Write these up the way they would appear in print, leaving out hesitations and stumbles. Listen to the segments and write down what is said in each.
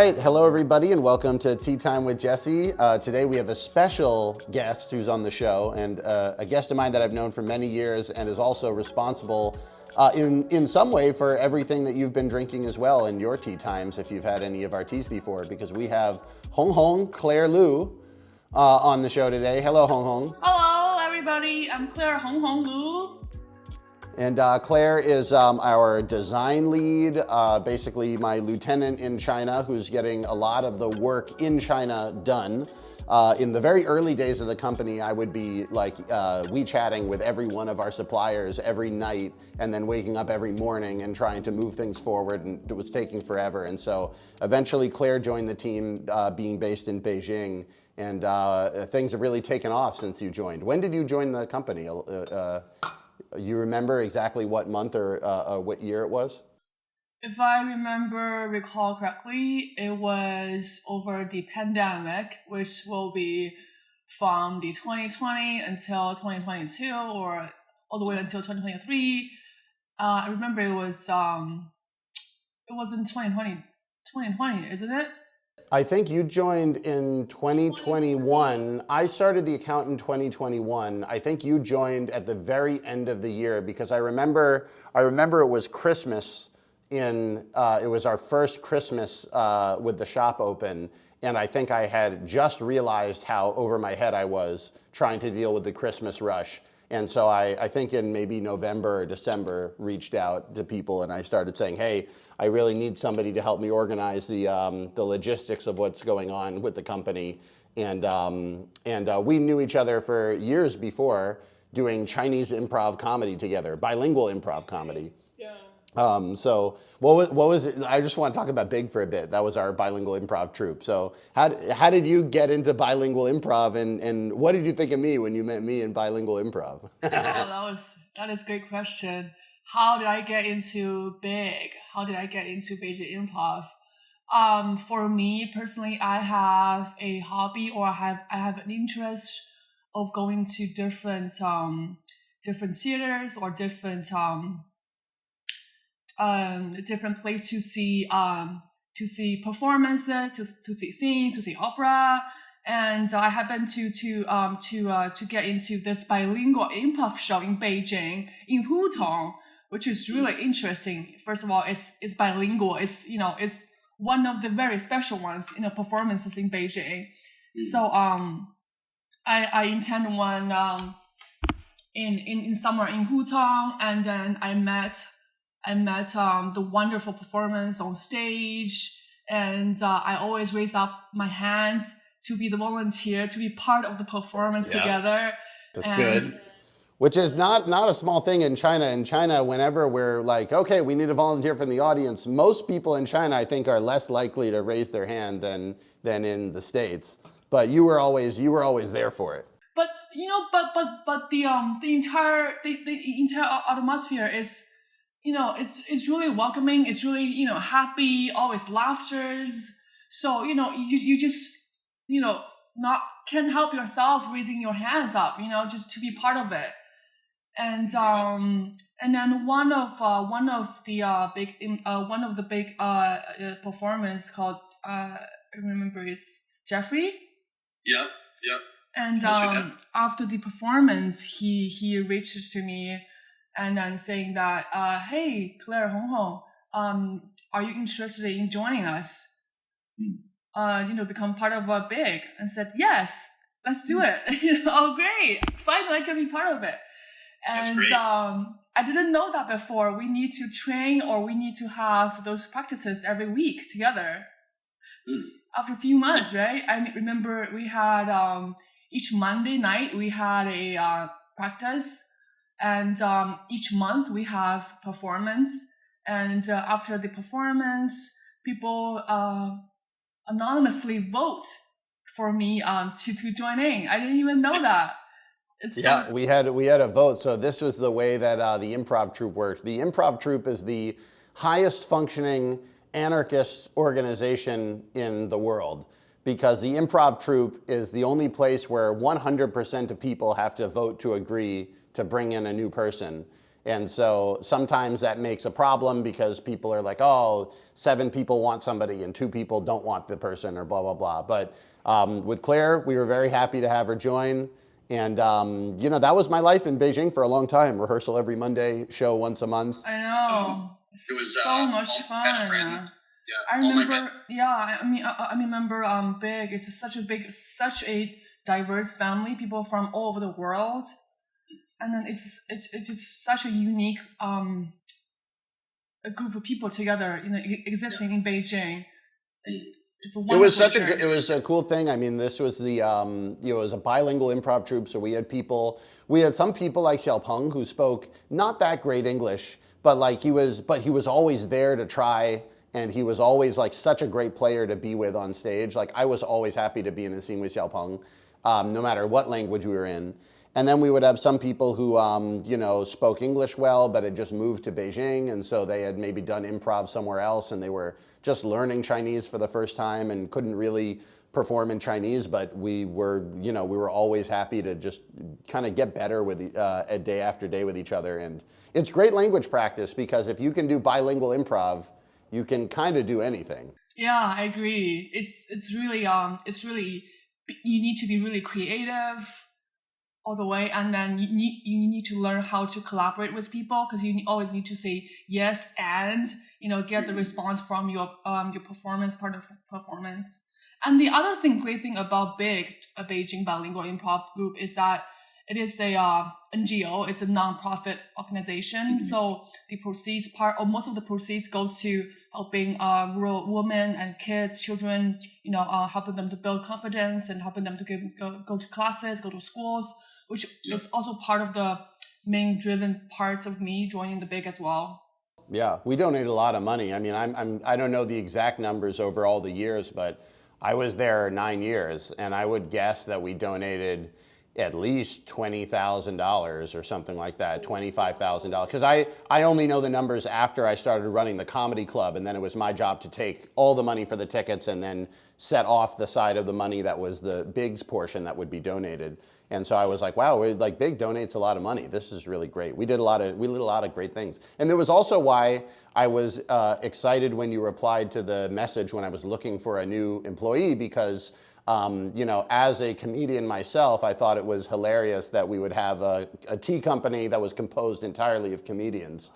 right, hello everybody and welcome to Tea Time with Jesse. Today we have a special guest who's on the show, and a guest of mine that I've known for many years and is also responsible in some way for everything that you've been drinking as well in your tea times, if you've had any of our teas before, because we have Claire Lu on the show today. Hello, Honghong. Hello everybody, I'm Claire Honghong Lu. And Claire is our design lead, basically my lieutenant in China, who's getting a lot of the work in China done. In the very early days of the company, I would be like WeChatting with every one of our suppliers every night, and then waking up every morning and trying to move things forward, and it was taking forever. And so eventually Claire joined the team, being based in Beijing, and things have really taken off since you joined. When did you join the company? You remember exactly what month or what year it was? If I recall correctly, it was over the pandemic, which will be from the 2020 until 2022, or all the way until 2023. I remember it was in 2020, isn't it? I think you joined in 2021. I started the account in 2021. I think you joined at the very end of the year, because I remember it was Christmas it was our first Christmas with the shop open, and I think I had just realized how over my head I was trying to deal with the Christmas rush. And so I think in maybe November or December reached out to people, and I started saying, hey, I really need somebody to help me organize the logistics of what's going on with the company. And we knew each other for years before, doing Chinese improv comedy together, bilingual improv comedy. Yeah. So what was it? I just want to talk about Big for a bit. That was our bilingual improv troupe. So how did you get into bilingual improv, and what did you think of me when you met me in bilingual improv? That is a great question. How did I get into Big? How did I get into Beijing Improv? For me personally, I have a hobby, or I have an interest of going to different theaters or different place to see performances, to see scenes, to see opera. And I happened to get into this bilingual improv show in Beijing, in Hutong, which is really interesting. First of all, it's bilingual. It's one of the very special ones in the performances in Beijing. So I attended one in summer in Hutong, and then I met the wonderful performance on stage, and I always raise up my hands to be the volunteer, to be part of the performance together. That's good. Which is not a small thing in China. In China, whenever we're like, okay, we need a volunteer from the audience, most people in China, I think, are less likely to raise their hand than in the States. But you were always there for it. But the entire atmosphere is, it's really welcoming. It's really, happy, always laughters. So, you just, not can't help yourself raising your hands up, just to be part of it. And then one of the big performance called I remember is Jeffrey. Yep. And after the performance, he reached to me and then saying that, hey, Claire Honghong, are you interested in joining us? Become part of a Big. And said, yes, let's do it. Oh, great. Finally, I can be part of it. And I didn't know that before. We need to train, or we need to have those practices every week together. After a few months, right? I remember we had each Monday night we had a practice, and each month we have performance. And after the performance, people anonymously vote for me to join in. I didn't even know that. We had a vote. So this was the way that the improv troupe worked. The improv troupe is the highest functioning anarchist organization in the world, because the improv troupe is the only place where 100% of people have to vote to agree to bring in a new person. And so sometimes that makes a problem because people are like, oh, 7 people want somebody and 2 people don't want the person or blah, blah, blah. But with Claire, we were very happy to have her join. And, that was my life in Beijing for a long time. Rehearsal every Monday, show once a month. I know. It was So much best friend. fun. Yeah, I all my remember, yeah, I remember Big. It's such a diverse family, people from all over the world. And then it's just such a unique a group of people together, existing in Beijing. It's a It was wonderful such a experience. it was a cool thing. I mean, this was the it was a bilingual improv troupe, so we had some people like Xiaopeng who spoke not that great English, but he was always there to try, and he was always like such a great player to be with on stage. Like I was always happy to be in a scene with Xiaopeng, no matter what language we were in. And then we would have some people who, spoke English well, but had just moved to Beijing, and so they had maybe done improv somewhere else, and they were just learning Chinese for the first time and couldn't really perform in Chinese. But we were always happy to just kind of get better with a day after day with each other. And it's great language practice because if you can do bilingual improv, you can kind of do anything. Yeah, I agree. It's really you need to be really creative all the way, and then you need to learn how to collaborate with people because you always need to say yes and get the response from your performance part of performance. And the other great thing about Big, a Beijing bilingual improv group, is that it is a NGO. It's a non-profit organization. So the proceeds most of the proceeds goes to helping rural women and kids, children, helping them to build confidence and helping them to go to classes, go to schools, which is also part of the main driven parts of me joining the Big as well. Yeah, we donated a lot of money. I mean, I don't know the exact numbers over all the years, but I was there 9 years, and I would guess that we donated at least $20,000 or something like that, $25,000. Because I only know the numbers after I started running the comedy club, and then it was my job to take all the money for the tickets and then set off the side of the money that was the Big's portion that would be donated. And so I was like, wow, Big donates a lot of money. This is really great. We did a lot of great things. And there was also why I was excited when you replied to the message when I was looking for a new employee because, as a comedian myself, I thought it was hilarious that we would have a tea company that was composed entirely of comedians.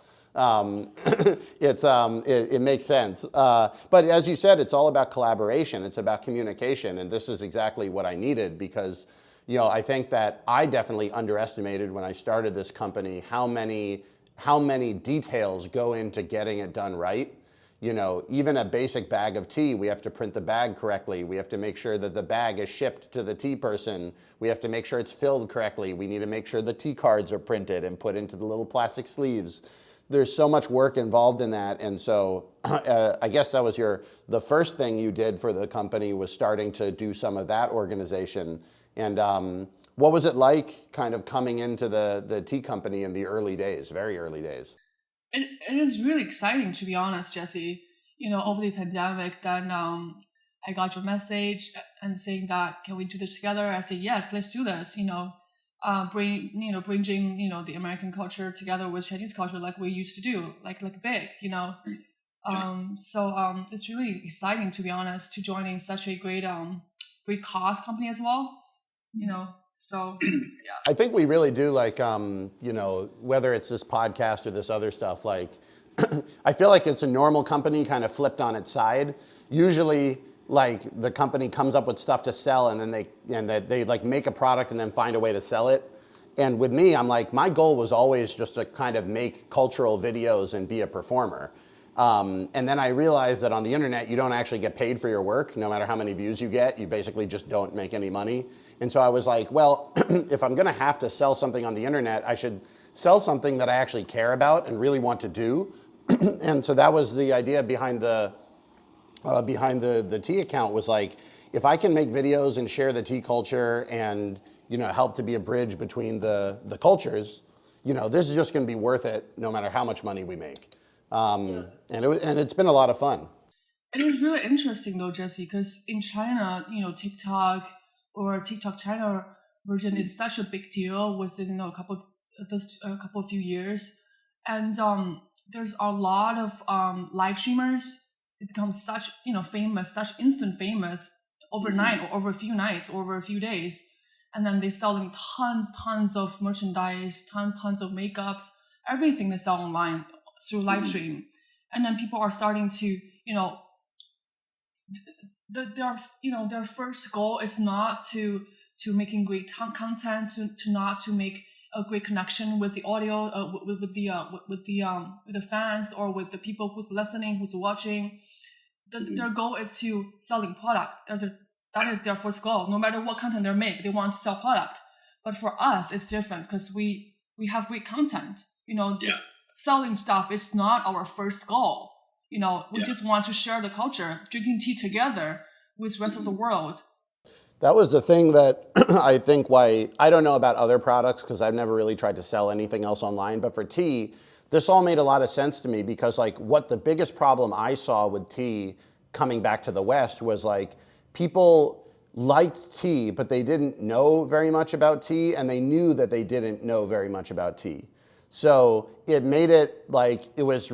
It makes sense. But as you said, it's all about collaboration. It's about communication. And this is exactly what I needed because I think that I definitely underestimated when I started this company how many details go into getting it done right. Even a basic bag of tea, we have to print the bag correctly. We have to make sure that the bag is shipped to the tea person. We have to make sure it's filled correctly. We need to make sure the tea cards are printed and put into the little plastic sleeves. There's so much work involved in that. And so I guess that was the first thing you did for the company was starting to do some of that organization. And what was it like kind of coming into the tea company in the early days, very early days? It is really exciting, to be honest, Jesse. Over the pandemic, then I got your message and saying that, can we do this together? I said, yes, let's do this. Bringing the American culture together with Chinese culture like we used to do, like Big. So it's really exciting, to be honest, to join in such a great cause company as well. So yeah. I think we really do whether it's this podcast or this other stuff, I feel like it's a normal company kind of flipped on its side. Usually the company comes up with stuff to sell and then they make a product and then find a way to sell it. And with me, I'm like, my goal was always just to kind of make cultural videos and be a performer. And then I realized that on the internet, you don't actually get paid for your work. No matter how many views you get, you basically just don't make any money. And so I was like, well, if I'm going to have to sell something on the internet, I should sell something that I actually care about and really want to do. And so that was the idea behind the tea account was like, if I can make videos and share the tea culture and, help to be a bridge between the cultures, this is just going to be worth it no matter how much money we make. And it's been a lot of fun. It was really interesting though, Jesse, because in China, TikTok or TikTok China version is such a big deal within a couple of few years. And there's a lot of live streamers. They become such famous, such instant famous overnight or over a few nights, or over a few days, and then they're selling tons of merchandise, tons of makeups, everything they sell online through live stream. And then people are starting to their first goal is not to making great content, to make a great connection with the audio, with the fans, or with the people who's listening, who's watching. Their goal is to selling product. That is their first goal. No matter what content they make, they want to sell product. But for us, it's different because we have great content. Selling stuff is not our first goal. We just want to share the culture, drinking tea together with the rest of the world. That was the thing that I think why, I don't know about other products because I've never really tried to sell anything else online, but for tea, this all made a lot of sense to me because like what the biggest problem I saw with tea coming back to the West was like people liked tea, but they didn't know very much about tea, and they knew that they didn't know very much about tea. So it made it like, it was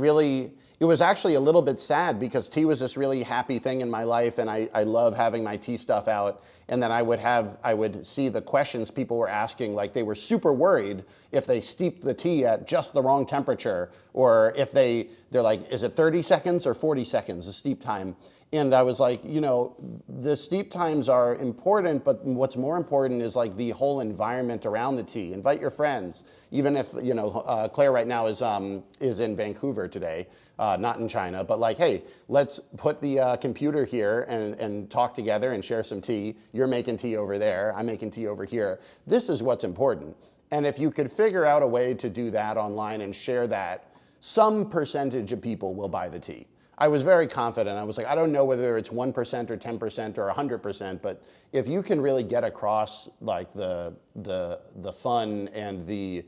actually a little bit sad because tea was this really happy thing in my life, and I love having my tea stuff out. And then I would see the questions people were asking, like they were super worried if they steeped the tea at just the wrong temperature, or if they're like, is it 30 seconds or 40 seconds, the steep time? And I was like, the steep times are important, but what's more important is like the whole environment around the tea. Invite your friends, even if, Claire right now is in Vancouver today, not in China, but like, hey, let's put the computer here and talk together and share some tea. You're making tea over there, I'm making tea over here. This is what's important. And if you could figure out a way to do that online and share that, some percentage of people will buy the tea. I was very confident. I was like, I don't know whether it's 1% or 10% or 100%, but if you can really get across like the fun and the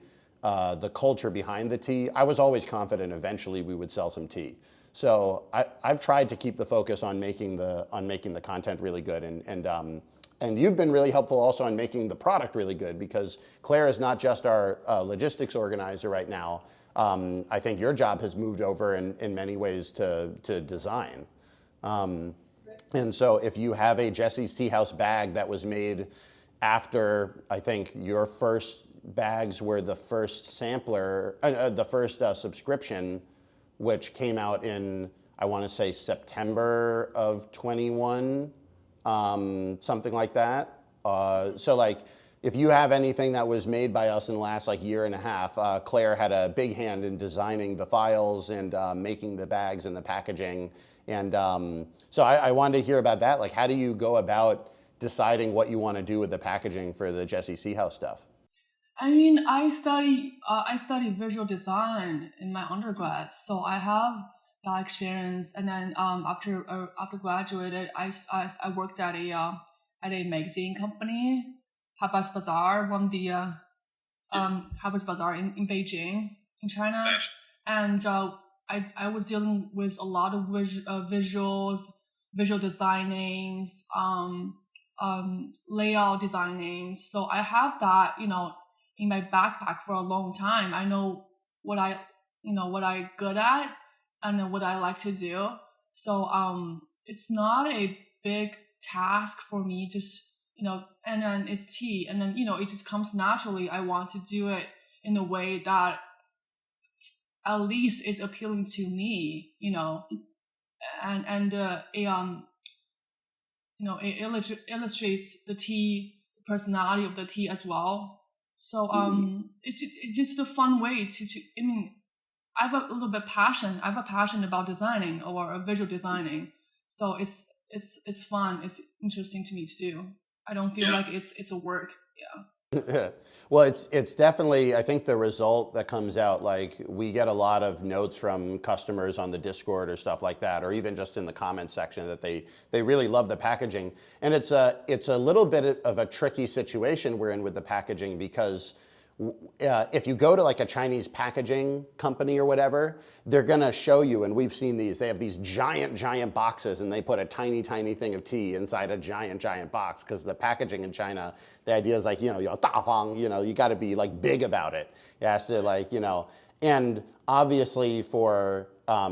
culture behind the tea, I was always confident eventually we would sell some tea. So I've tried to keep the focus on making the content really good, and you've been really helpful also on making the product really good, because Claire is not just our logistics organizer right now. I think your job has moved over in many ways to design. And so if you have a Jesse's Teahouse bag that was made after, I think your first bags were the first sampler, the first subscription, which came out in, I want to say September of 21, something like that. So like, if you have anything that was made by us in the last like year and a half, Claire had a big hand in designing the files and making the bags and the packaging. And so I wanted to hear about that. Like, how do you go about deciding what you want to do with the packaging for the Jesse's Teahouse stuff? I mean, I study visual design in my undergrad, so I have that experience. And then after graduated, I worked at a magazine company. Harper's Bazaar, one of the Harper's Bazaar in Beijing, in China, and I was dealing with a lot of visuals, visual designings, layout designing. So I have that, in my backpack for a long time. I know what I good at and what I like to do. So it's not a big task for me, just and then it's tea, and then it just comes naturally. I want to do it in a way that at least is appealing to me, and it illustrates the tea, the personality of the tea as well. So it's just a fun way to I mean, I have a little bit passion. I have a passion about designing or visual designing, so it's fun. It's interesting to me to do. I don't feel like it's a work. Yeah. Well, it's definitely, I think the result that comes out, like we get a lot of notes from customers on the Discord or stuff like that, or even just in the comment section, that they really love the packaging. And it's a little bit of a tricky situation we're in with the packaging, because if you go to like a Chinese packaging company or whatever, they're gonna show you, and we've seen these, they have these giant boxes, and they put a tiny thing of tea inside a giant box, because the packaging in China, the idea is like, you gotta be like big about it. It has to like, And obviously for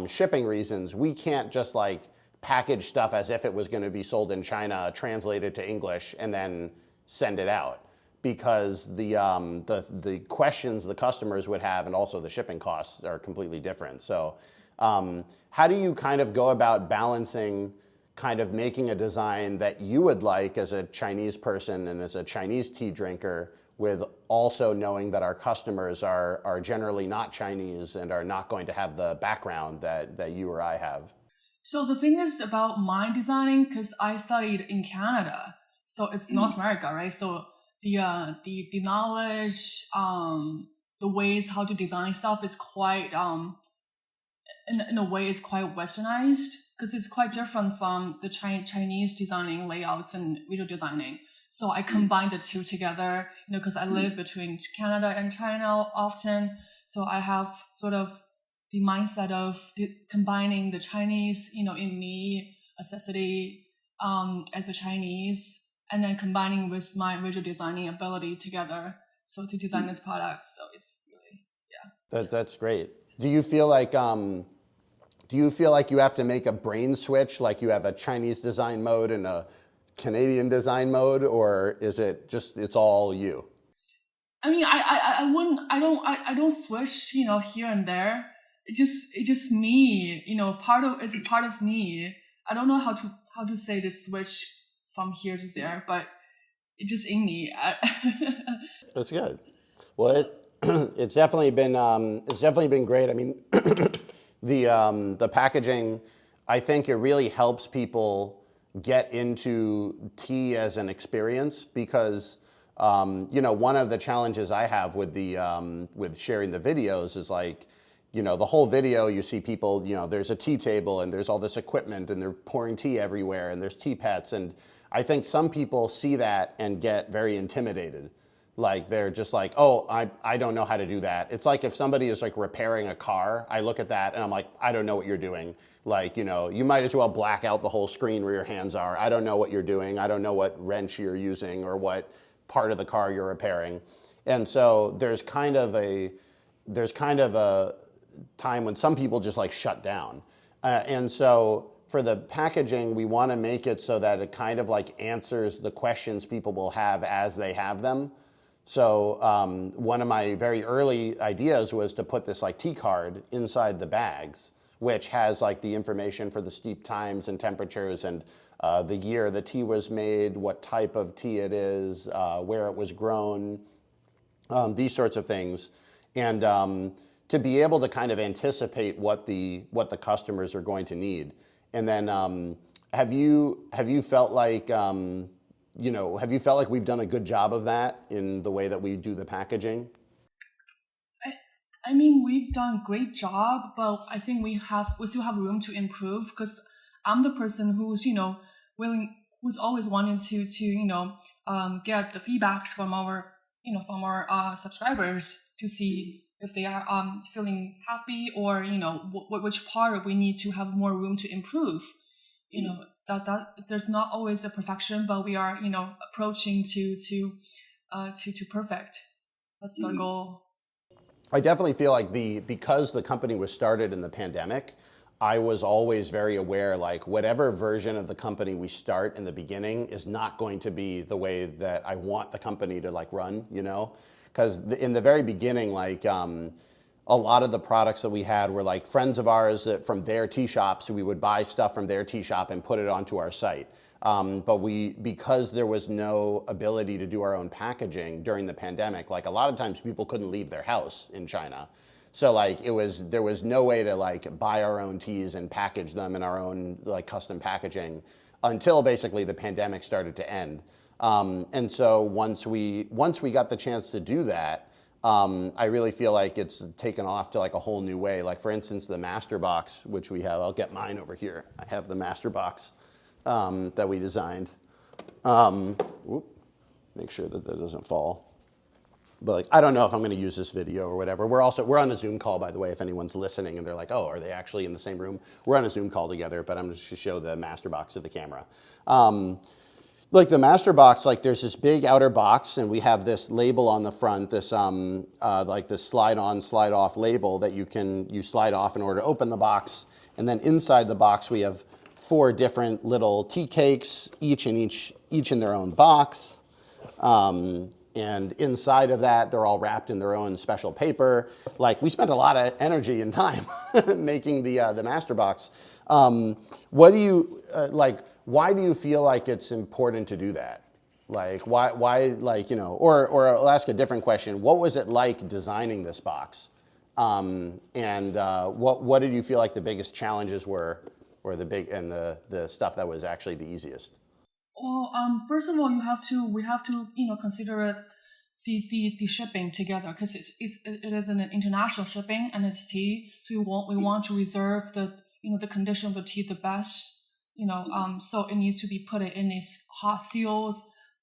shipping reasons, we can't just like package stuff as if it was going to be sold in China, translate it to English, and then send it out, because the questions the customers would have and also the shipping costs are completely different. So how do you kind of go about balancing kind of making a design that you would like as a Chinese person and as a Chinese tea drinker, with also knowing that our customers are generally not Chinese and are not going to have the background that you or I have? So the thing is about my designing, because I studied in Canada, so it's North America, right? So the knowledge, the ways how to design stuff is quite in a way it's quite westernized, because it's quite different from the Chinese designing layouts and visual designing. So I combine the two together, because I live between Canada and China often. So I have sort of the mindset of combining the Chinese, in me, necessity, as a Chinese, and then combining with my visual designing ability together. So to design this product. So it's really, yeah. That's great. Do you feel like you have to make a brain switch, like you have a Chinese design mode and a Canadian design mode, or is it just, it's all you? I mean, I don't switch, here and there. It's just me, it's a part of me. I don't know how to say the switch from here to there, but it's just in me. That's good. Well, it's definitely been great. I mean, the packaging, I think it really helps people get into tea as an experience, because one of the challenges I have with with sharing the videos is like, the whole video you see people, there's a tea table and there's all this equipment and they're pouring tea everywhere and there's tea pets, and I think some people see that and get very intimidated. Like they're just like, oh, I don't know how to do that. It's like if somebody is like repairing a car, I look at that and I'm like, I don't know what you're doing. Like, you might as well black out the whole screen where your hands are. I don't know what you're doing. I don't know what wrench you're using or what part of the car you're repairing. And so there's kind of a time when some people just like shut down. And so for the packaging, we want to make it so that it kind of like answers the questions people will have as they have them. So one of my very early ideas was to put this like tea card inside the bags, which has like the information for the steep times and temperatures and the year the tea was made, what type of tea it is, where it was grown, these sorts of things. And to be able to kind of anticipate what the customers are going to need. And then have you felt like we've done a good job of that in the way that we do the packaging? I mean, we've done a great job, but I think we still have room to improve, because I'm the person who's, who's always wanting to get the feedbacks from our subscribers to see if they are feeling happy, or, which part we need to have more room to improve. That there's not always a perfection, but we are, approaching to perfect. That's the goal. I definitely feel like because the company was started in the pandemic, I was always very aware, like whatever version of the company we start in the beginning is not going to be the way that I want the company to like run, because in the very beginning, like a lot of the products that we had were like friends of ours from their tea shops. So we would buy stuff from their tea shop and put it onto our site. But because there was no ability to do our own packaging during the pandemic, like a lot of times people couldn't leave their house in China. So like there was no way to like buy our own teas and package them in our own like custom packaging until basically the pandemic started to end. And so once we got the chance to do that, I really feel like it's taken off to like a whole new way. Like for instance, the master box, which we have, I'll get mine over here. I have the master box that we designed. Make sure that doesn't fall. But like, I don't know if I'm going to use this video or whatever. We're on a Zoom call, by the way, if anyone's listening and they're like, oh, are they actually in the same room? We're on a Zoom call together, but I'm just to show the master box to the camera. Like the master box, like there's this big outer box, and we have this label on the front, this like this slide on, slide off label that you slide off in order to open the box, and then inside the box we have 4 different little tea cakes, each in their own box, and inside of that they're all wrapped in their own special paper. Like we spent a lot of energy and time making the master box. What do you like? Why do you feel like it's important to do that? Like why like, you know, or I'll ask a different question. What was it like designing this box? And what did you feel like the biggest challenges were, or the stuff that was actually the easiest? Well, first of all, we have to, you know, consider the shipping together, because it is an international shipping and it's tea. So we want to reserve the, you know, the condition of the tea the best, you know, so it needs to be put in this hot sealed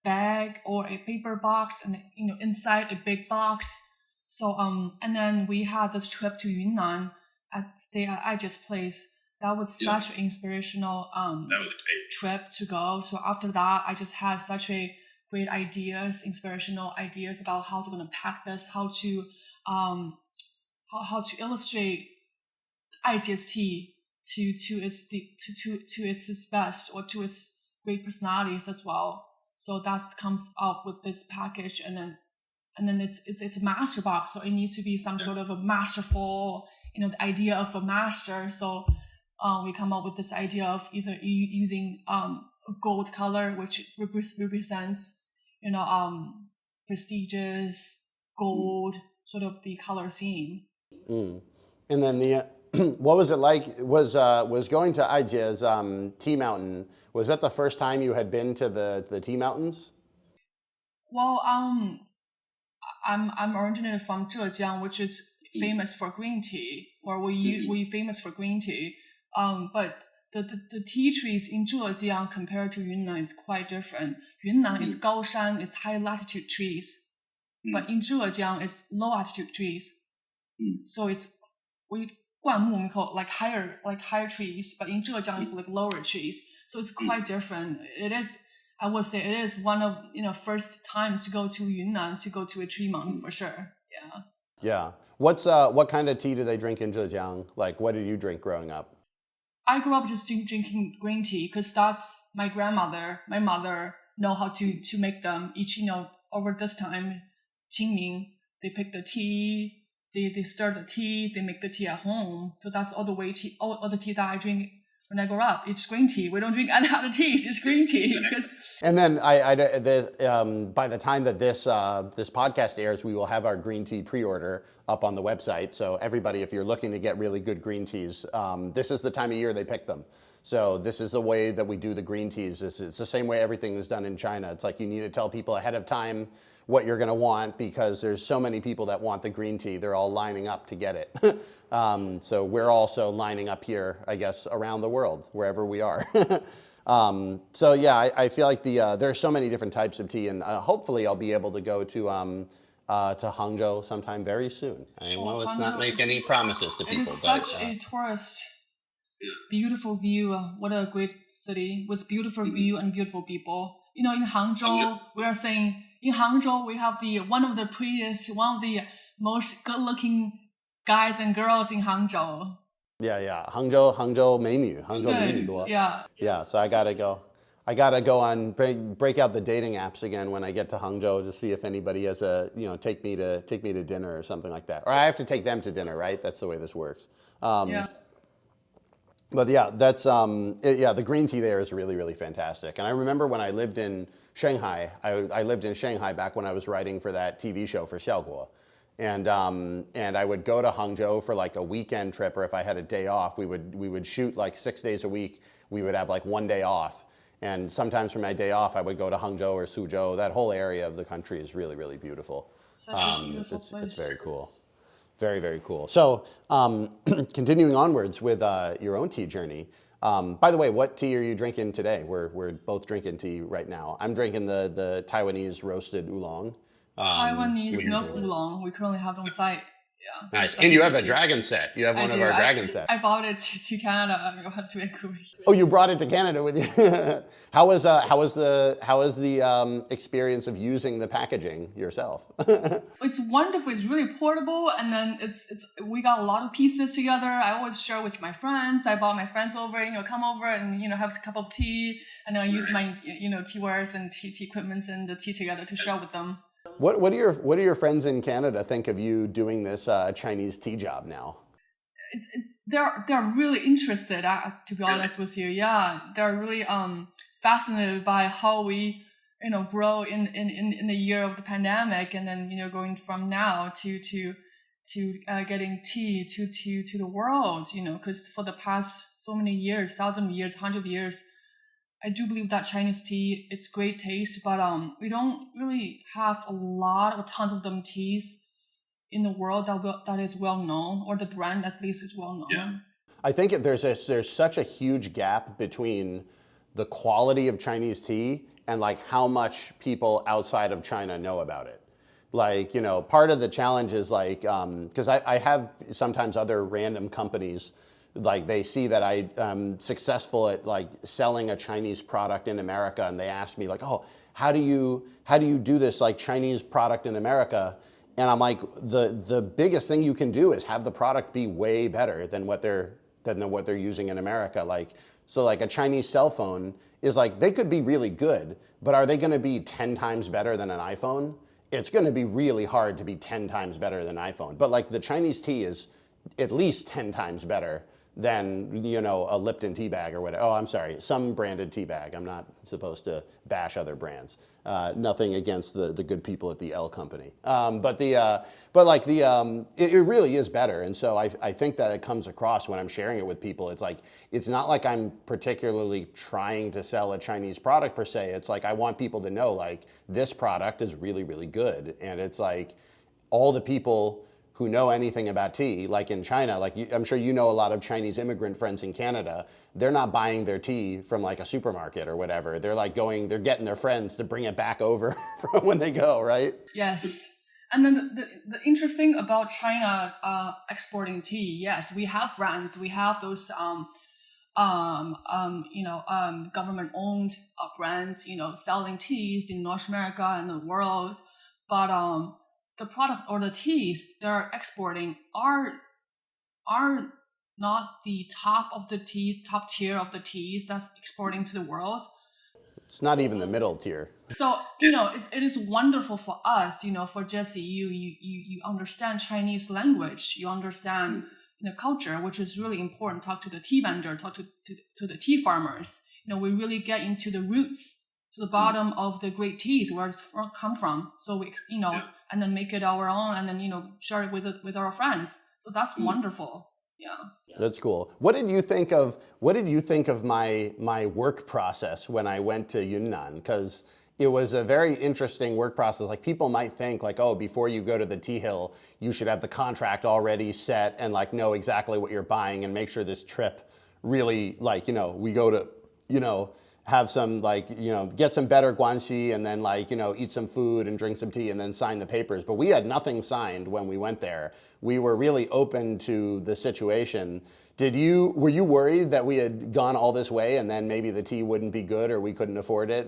bag or a paper box, and, you know, inside a big box. So and then we had this trip to Yunnan stay at Aiji's place. That was such an inspirational That was great. trip to go. So after that, I just had such a great inspirational ideas about how to gonna pack this, how to illustrate Aiji's tea to its best, or to its great personalities as well. So that comes up with this package, and then it's a master box, so it needs to be some sort of a masterful, you know, the idea of a master. So we come up with this idea of either using a gold color, which represents, you know, prestigious gold, sort of the color scheme. And then the what was it like? Was going to Aiji's tea mountain? Was that the first time you had been to the tea mountains? Well, I'm originally from Zhejiang, which is famous for green tea, or we famous for green tea. But the tea trees in Zhejiang compared to Yunnan is quite different. Yunnan is Gaoshan, is high latitude trees, but in Zhejiang it's low altitude trees. So it's guanmu, we call like higher trees, but in Zhejiang it's like lower trees. So it's quite different. It is, I would say, it is one of, you know, first times to go to Yunnan, to go to a tree mountain for sure. Yeah. Yeah. What kind of tea do they drink in Zhejiang? Like, what did you drink growing up? I grew up just drinking green tea, because that's my mother know how to make them. Each, you know, over this time, Qingming, they pick the tea, they stir the tea, they make the tea at home. So that's all the tea that I drink when I grow up. It's green tea. We don't drink any other teas. It's green tea. And then by the time that this podcast airs, we will have our green tea pre-order up on the website. So everybody, if you're looking to get really good green teas, this is the time of year they pick them. So this is the way that we do the green teas. It's the same way everything is done in China. It's like you need to tell people ahead of time what you're going to want, because there's so many people that want the green tea. They're all lining up to get it. So we're also lining up here, I guess, around the world, wherever we are. So yeah, I feel like there are so many different types of tea, and hopefully I'll be able to go to Hangzhou sometime very soon. I know let's not make any promises to people. It is such a tourist, beautiful view. What a great city with beautiful view and beautiful people. You know, in Hangzhou, we are saying in Hangzhou we have one of the most good-looking guys and girls in Hangzhou. Yeah. Hangzhou 美女多. Yeah, so I gotta go on break out the dating apps again when I get to Hangzhou to see if anybody has take me to dinner or something like that. Or I have to take them to dinner, right? That's the way this works. But yeah, that's the green tea there is really, really fantastic. And I remember when I lived in Shanghai, I lived in Shanghai back when I was writing for that TV show for Xiaoguo. And I would go to Hangzhou for like a weekend trip, or if I had a day off, we would shoot like 6 days a week. We would have like one day off. And sometimes for my day off, I would go to Hangzhou or Suzhou. That whole area of the country is really, really beautiful. Such a beautiful place. It's very cool. Very, very cool. So continuing onwards with your own tea journey. By the way, what tea are you drinking today? We're both drinking tea right now. I'm drinking the Taiwanese roasted oolong. Taiwanese milk oolong. We currently have on site Yeah. Nice. Such And you have great a tea. dragon set. You have I one of do. our dragon sets. I bought it to Canada to Vancouver. Oh, you brought it to Canada with you. How was the experience of using the packaging yourself? It's wonderful. It's really portable, and then it's we got a lot of pieces together. I always share with my friends. I brought my friends over, come over and have a cup of tea, and then I use my tea wares and tea equipments and the tea together to share with them. What do your friends in Canada think of you doing this Chinese tea job now? They're really interested. To be honest with you, yeah, they're really fascinated by how we grow in the year of the pandemic, and then going from now to getting tea to the world, because for the past so many years, 1,000 years, 100 years, I do believe that Chinese tea, it's great taste, but we don't really have tons of them teas in the world that is well known, or the brand at least is well known. Yeah. I think there's such a huge gap between the quality of Chinese tea and like how much people outside of China know about it. Like, part of the challenge is like, because I have sometimes other random companies, like they see that I'm successful at like selling a Chinese product in America, and they ask me like, oh, how do you do this like Chinese product in America? And I'm like, the biggest thing you can do is have the product be way better than what they're using in America. Like, so like a Chinese cell phone is like, they could be really good, but are they going to be 10 times better than an iPhone? It's going to be really hard to be 10 times better than an iPhone. But like the Chinese tea is at least 10 times better than, a Lipton tea bag or whatever. Oh, I'm sorry, some branded tea bag. I'm not supposed to bash other brands. Nothing against the good people at the L company. It really is better. And so I think that it comes across when I'm sharing it with people. It's like, it's not like I'm particularly trying to sell a Chinese product per se. It's like, I want people to know like this product is really, really good. And it's like all the people who know anything about tea, like in China, like I'm sure you know a lot of Chinese immigrant friends in Canada, they're not buying their tea from like a supermarket or whatever. They're like they're getting their friends to bring it back over from when they go, right? Yes. And then the interesting about China exporting tea, yes, we have brands, we have those government owned brands, selling teas in North America and the world, but the product or the teas they're exporting are not the top tier of the teas that's exporting to the world. It's not even the middle tier. So, it is wonderful for us, for Jesse, you understand Chinese language, you understand culture, which is really important. Talk to the tea vendor, talk to the tea farmers. We really get into the roots, to the bottom of the great teas, where it's come from. So we, and then make it our own, and then, share it with our friends. So that's wonderful. Yeah. That's cool. What did you think of my work process when I went to Yunnan? Because it was a very interesting work process. Like people might think like, oh, before you go to the tea hill, you should have the contract already set and like know exactly what you're buying and make sure this trip really like, we go to, have some like, get some better guanxi and then like, eat some food and drink some tea and then sign the papers. But we had nothing signed when we went there. We were really open to the situation. Were you worried that we had gone all this way and then maybe the tea wouldn't be good or we couldn't afford it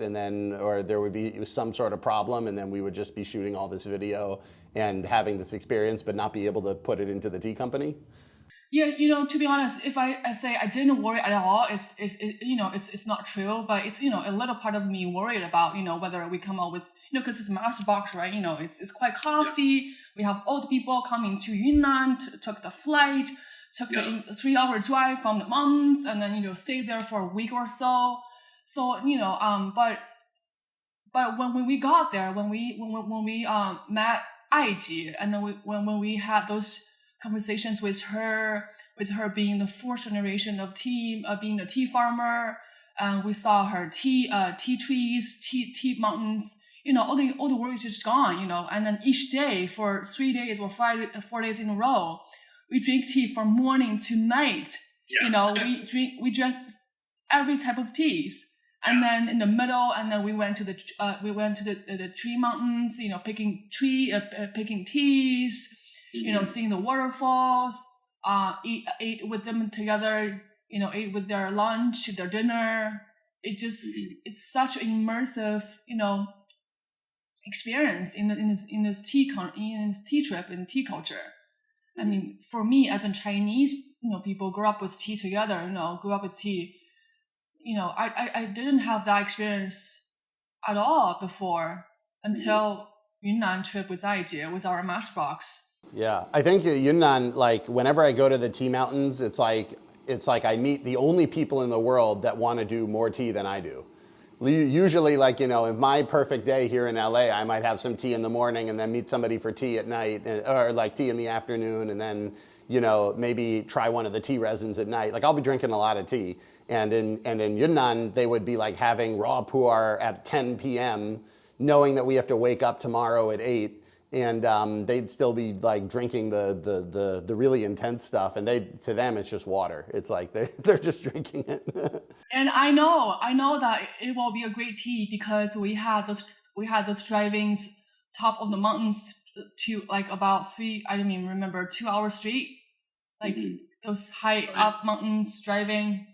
or there would be some sort of problem and then we would just be shooting all this video and having this experience but not be able to put it into the tea company? Yeah, to be honest, if I say I didn't worry at all, it's not true. But it's a little part of me worried about whether we come up with because it's master box, right? It's quite costly. We have old people coming to Yunnan, took the flight, took the 3-hour drive from the mountains, and then stayed there for a week or so. So but when we got there, when we met Aiji, and then when we had those conversations with her being the fourth generation of tea, being a tea farmer, and we saw her tea trees, tea mountains, all the worries is gone, and then each day for 3 days or 4 days in a row, we drink tea from morning to night. We drank every type of teas. And then in the middle, and then we went to the tree mountains, picking teas, seeing the waterfalls, eat with them together, eat with their lunch, their dinner. It's such an immersive, experience in this tea trip and tea culture. I mean, for me as a Chinese, people grew up with tea together, grew up with tea. I didn't have that experience at all before until Yunnan trip with our Matchbox. Yeah, I think Yunnan, like whenever I go to the tea mountains, it's like I meet the only people in the world that want to do more tea than I do. Usually, like, in my perfect day here in LA, I might have some tea in the morning and then meet somebody for tea at night, or like tea in the afternoon, and then, maybe try one of the tea resins at night. Like, I'll be drinking a lot of tea. And in Yunnan, they would be like having raw pu'er at 10 p.m., knowing that we have to wake up tomorrow at 8. And they'd still be like drinking the really intense stuff, and to them it's just water. It's like they're just drinking it. And I know that it will be a great tea because we had those driving top of the mountains to like about 2 hours straight, like those high up mountains driving.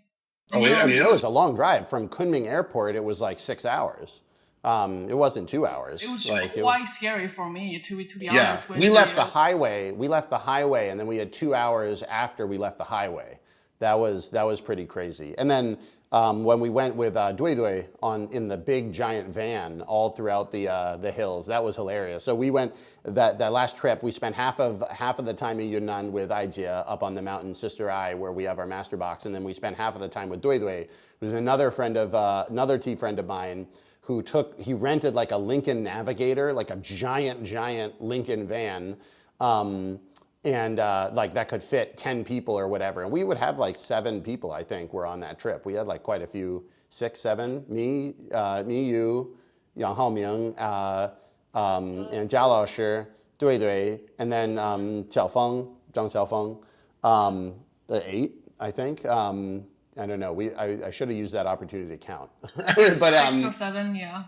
Oh, I mean, it was a long drive from Kunming Airport. It was like 6 hours. It wasn't 2 hours. It was quite scary for me to be honest with you. We left the highway, and then we had 2 hours after we left the highway. That was pretty crazy. And then when we went with Dui Dui in the big giant van all throughout the hills, that was hilarious. So we went that last trip. We spent half of the time in Yunnan with Aijia up on the mountain, Sister Ai, where we have our master box, and then we spent half of the time with Dui Dui, who's another tea friend of mine. He rented like a Lincoln Navigator, like a giant Lincoln van, and like that could fit 10 people or whatever. And we would have like 7 people, I think, were on that trip. We had like quite a few, 6, 7, me, you, Yang Haoming, and Jia Laoshi, Dui Dui, and then Xiaofeng, Zhang Xiaofeng, the 8, I think. I don't know. I should have used that opportunity to count. But 6 or 7, yeah.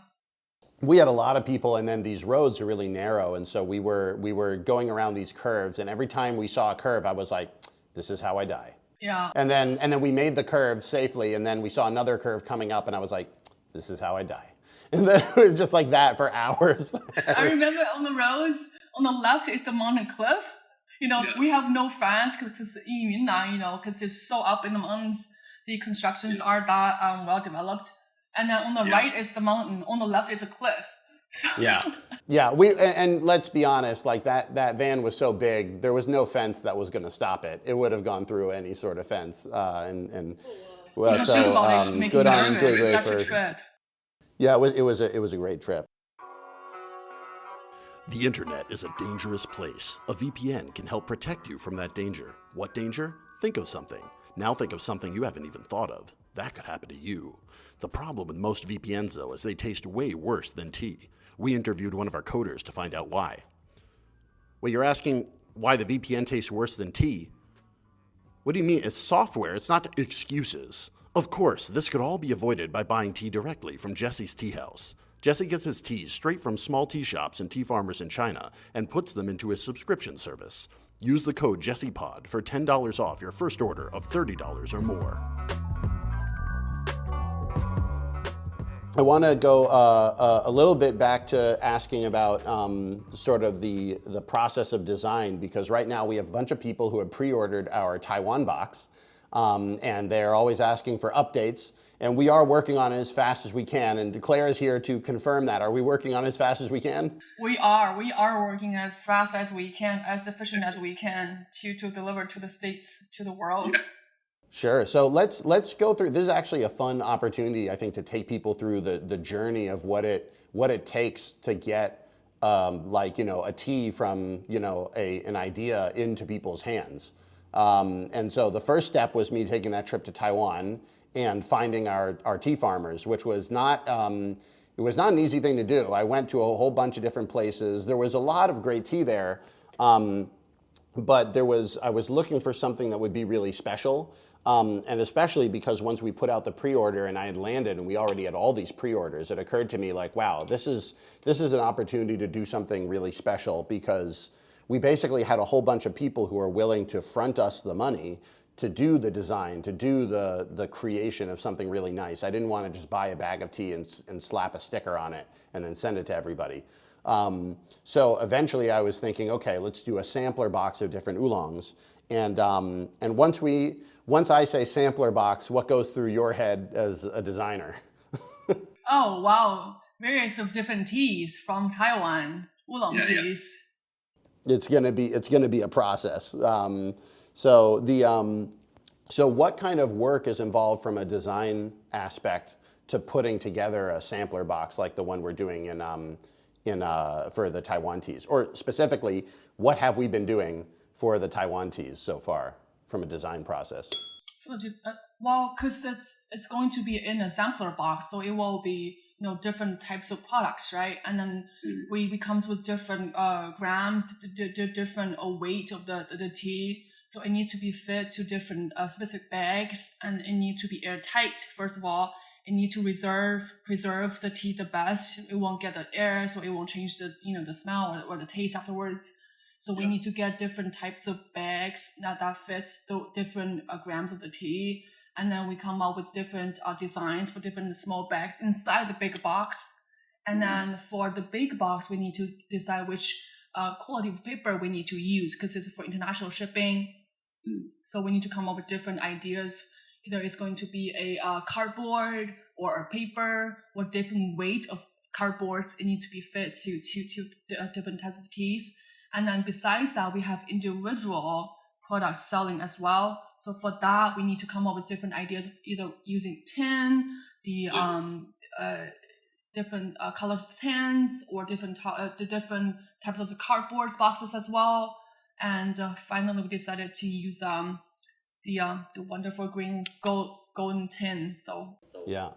We had a lot of people, and then these roads are really narrow, and so we were going around these curves, and every time we saw a curve, I was like, "This is how I die." Yeah. And then we made the curve safely, and then we saw another curve coming up, and I was like, "This is how I die." And then it was just like that for hours. I remember on the roads, on the left is the mountain cliff. We have no fans because in Yunnan, because it's so up in the mountains. The constructions are that well developed, and then on the right is the mountain. On the left is a cliff. So. Yeah. And let's be honest, like that van was so big, there was no fence that was going to stop it. It would have gone through any sort of fence. Well, so think about it, making good on nervous, such a trip. Yeah, it was a great trip. The internet is a dangerous place. A VPN can help protect you from that danger. What danger? Think of something. Now think of something you haven't even thought of. That could happen to you. The problem with most VPNs, though, is they taste way worse than tea. We interviewed one of our coders to find out why. Well, you're asking why the VPN tastes worse than tea? What do you mean? It's software. It's not excuses. Of course, this could all be avoided by buying tea directly from Jesse's Teahouse. Jesse gets his teas straight from small tea shops and tea farmers in China and puts them into his subscription service. Use the code JessePod for $10 off your first order of $30 or more. I want to go a little bit back to asking about sort of the process of design, because right now we have a bunch of people who have pre-ordered our Taiwan box, and they're always asking for updates. And we are working on it as fast as we can. And Claire is here to confirm that. Are we working on it as fast as we can? We are working as fast as we can, as efficient as we can to deliver to the States, to the world. Sure. So let's go through. This is actually a fun opportunity, I think, to take people through the journey of what it takes to get a tea from an idea into people's hands. And so the first step was me taking that trip to Taiwan and finding our tea farmers, which was not it was not an easy thing to do. I went to a whole bunch of different places. There was a lot of great tea there, but I was looking for something that would be really special, and especially because once we put out the pre-order and I had landed and we already had all these pre-orders, it occurred to me like, wow, this is an opportunity to do something really special, because we basically had a whole bunch of people who were willing to front us the money to do the design, to do the creation of something really nice. I didn't want to just buy a bag of tea and slap a sticker on it and then send it to everybody. So eventually I was thinking, okay, let's do a sampler box of different oolongs. And once I say sampler box, what goes through your head as a designer? Oh, wow. Various of different teas from Taiwan, oolong teas. It's gonna be a process. So what kind of work is involved from a design aspect to putting together a sampler box like the one we're doing for the Taiwan teas? Or specifically, what have we been doing for the Taiwan teas so far from a design process? Well, because it's going to be in a sampler box, so it will be different types of products, right? And then we comes with different grams, different weight of the tea. So it needs to be fit to different specific bags, and it needs to be airtight. First of all, it needs to preserve the tea the best. It won't get the air, so it won't change the smell or the taste afterwards. So we need to get different types of bags that fits the different grams of the tea. And then we come up with different designs for different small bags inside the big box. And then for the big box, we need to decide which quality of paper we need to use because it's for international shipping. So we need to come up with different ideas. Either it's going to be a cardboard or a paper or different weight of cardboards. It needs to be fit to different types of teas. And then besides that, we have individual products selling as well. So for that, we need to come up with different ideas of either using tin, the different colors of tins, or the different types of the cardboard boxes as well. And finally, we decided to use the wonderful green golden tin. So yeah.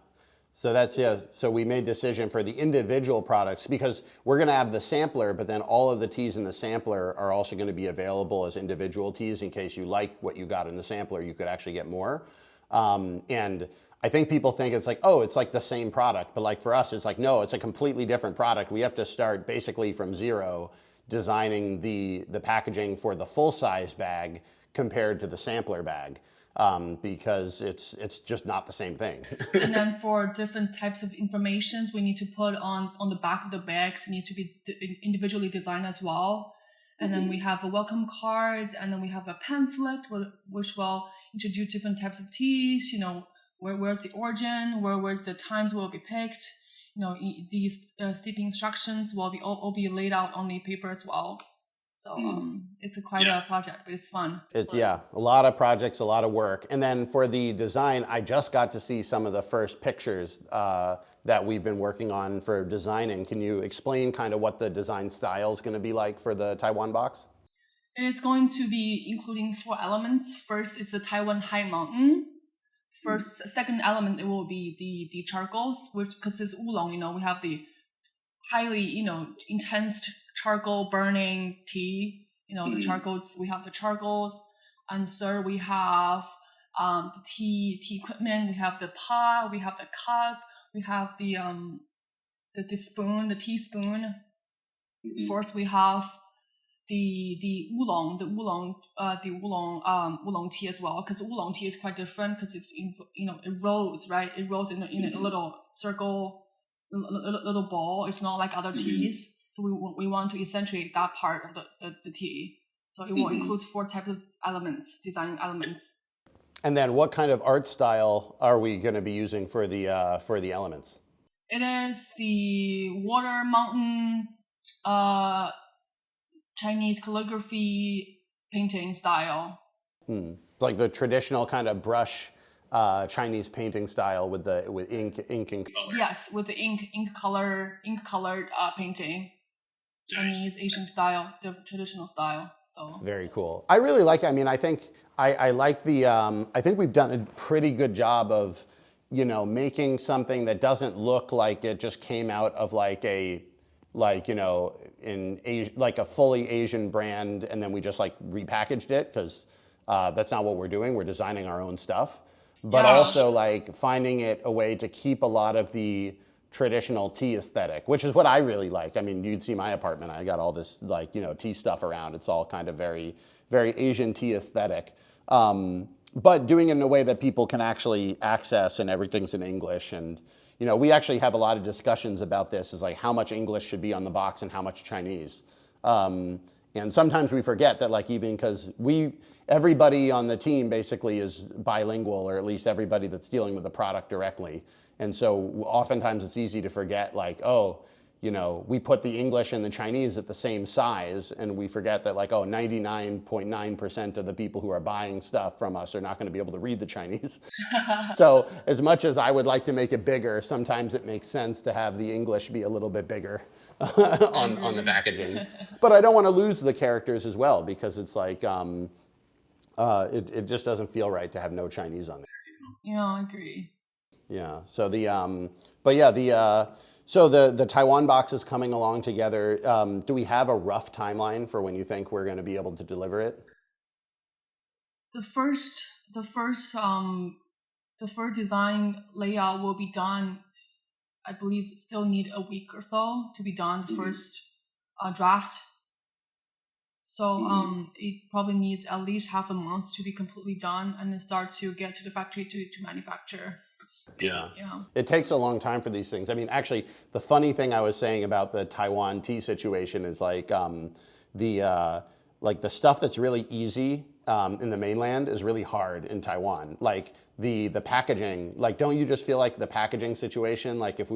So we made decision for the individual products because we're going to have the sampler, but then all of the teas in the sampler are also going to be available as individual teas in case you like what you got in the sampler, you could actually get more. And I think people think it's like, oh, it's like the same product. But like for us, it's like, no, it's a completely different product. We have to start basically from zero designing the packaging for the full size bag compared to the sampler bag. Because it's just not the same thing. And then for different types of information we need to put on the back of the bags, need to be individually designed as well. And then we have a welcome card, and then we have a pamphlet which will introduce different types of teas, where's the origin, where's the times will be picked, these steeping instructions will all be laid out on the paper as well. So it's quite a project, but it's fun. A lot of projects, a lot of work. And then for the design, I just got to see some of the first pictures that we've been working on for designing. Can you explain kind of what the design style is going to be like for the Taiwan box? It's going to be including 4 elements. First is the Taiwan high mountain. Second element, it will be the charcoals, which because it's oolong, we have the highly, intense charcoal burning tea, the charcoals, we have the charcoals. And third, we have the tea equipment, we have the pot, we have the cup, we have the spoon, the teaspoon. Fourth, we have the oolong tea as well, because oolong tea is quite different because it's it rolls, right? It rolls in a little circle, little ball. It's not like other teas. So we want to accentuate that part of the tea. So it will include 4 types of elements, design elements. And then what kind of art style are we going to be using for the elements? It is the water mountain Chinese calligraphy painting style. Like the traditional kind of brush Chinese painting style with ink and color. Yes, with the ink colored painting. Chinese, Asian style, the traditional style. So very cool. I really like it. I mean, I think I like the. I think we've done a pretty good job of, making something that doesn't look like it just came out of like a fully Asian brand, and then we just like repackaged it because that's not what we're doing. We're designing our own stuff, but also like finding it a way to keep a lot of the traditional tea aesthetic, which is what I really like. I mean, you'd see my apartment. I got all this like, tea stuff around. It's all kind of very, very Asian tea aesthetic. But doing it in a way that people can actually access and everything's in English. And, we actually have a lot of discussions about this, is like how much English should be on the box and how much Chinese. And sometimes we forget that, like, even because everybody on the team basically is bilingual, or at least everybody that's dealing with the product directly. And so oftentimes it's easy to forget, like, we put the English and the Chinese at the same size, and we forget that, like, 99.9% of the people who are buying stuff from us are not going to be able to read the Chinese. So as much as I would like to make it bigger, sometimes it makes sense to have the English be a little bit bigger on the packaging. But I don't want to lose the characters as well, because it's like, it just doesn't feel right to have no Chinese on there. Yeah, I agree. Yeah. So the Taiwan box is coming along together. Do we have a rough timeline for when you think we're going to be able to deliver it? The first design layout will be done. I believe still need a week or so to be done. The first draft. So it probably needs at least half a month to be completely done, and then start to get to the factory to manufacture. Yeah. It takes a long time for these things. I mean, actually, the funny thing I was saying about the Taiwan tea situation is like the stuff that's really easy in the mainland is really hard in Taiwan. Like the packaging, like, don't you just feel like the packaging situation, like if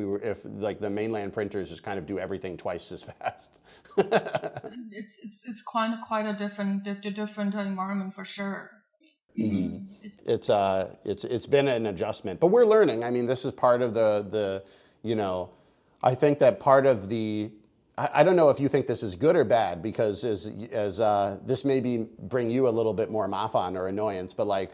like the mainland printers just kind of do everything twice as fast? It's quite a different environment for sure. Mm-hmm. It's been an adjustment, but we're learning. I mean, this is part of the I think that part of the, I don't know if you think this is good or bad, because as this maybe bring you a little bit more mafan or annoyance, but like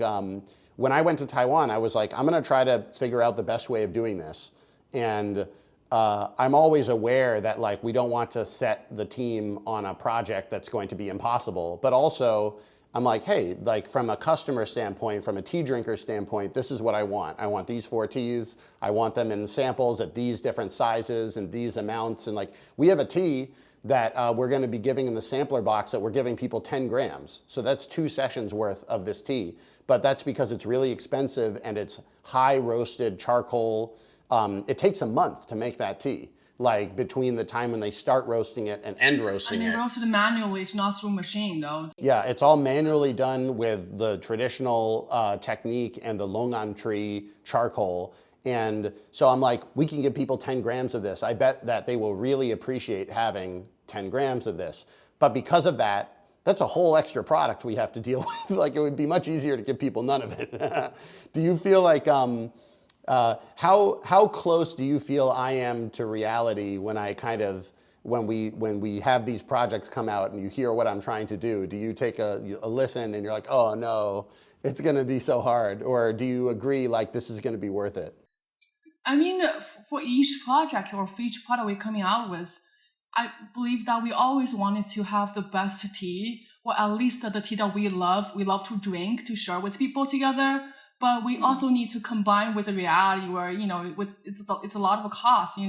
when I went to Taiwan, I was like, I'm going to try to figure out the best way of doing this. And I'm always aware that, like, we don't want to set the team on a project that's going to be impossible, but also I'm like, hey, like, from a customer standpoint, from a tea drinker standpoint, this is what I want. I want these 4 teas. I want them in samples at these different sizes and these amounts. And like, we have a tea that we're going to be giving in the sampler box that we're giving people 10 grams. So that's 2 sessions worth of this tea. But that's because it's really expensive and it's high roasted charcoal. It takes a month to make that tea, like between the time when they start roasting it and end roasting it. And roasted manually, it's not through machine though. Yeah, it's all manually done with the traditional technique and the longan tree charcoal. And so I'm like, we can give people 10 grams of this. I bet that they will really appreciate having 10 grams of this. But because of that, that's a whole extra product we have to deal with. Like, it would be much easier to give people none of it. Do you feel like, how close do you feel I am to reality when I kind of, when we have these projects come out and you hear what I'm trying to do? Do you take a listen and you're like, oh no, it's going to be so hard? Or do you agree, like, this is going to be worth it? I mean, for each project or for each product we're coming out with, I believe that we always wanted to have the best tea, or at least the tea that we love to drink, to share with people together. But we also need to combine with the reality where, it's a lot of a cost,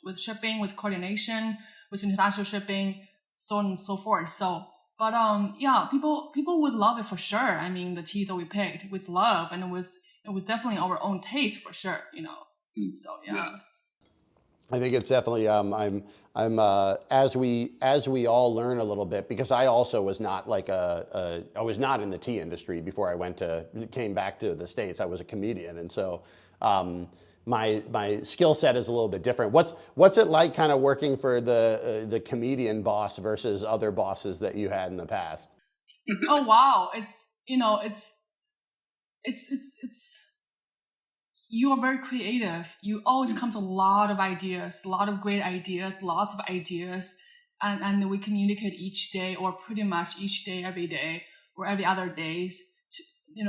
with shipping, with coordination, with international shipping, so on and so forth. So, but people would love it for sure. I mean, the tea that we picked with love, and it was definitely our own taste for sure, So yeah. I think it's definitely I'm as we all learn a little bit, because I also was not like I was not in the tea industry before I came back to the States. I was a comedian, and so my skill set is a little bit different. What's it like kind of working for the comedian boss versus other bosses that you had in the past? Oh wow, it's you are very creative. You always come to a lot of ideas, a lot of great ideas, lots of ideas. And we communicate each day, or pretty much each day, every day, or every other days,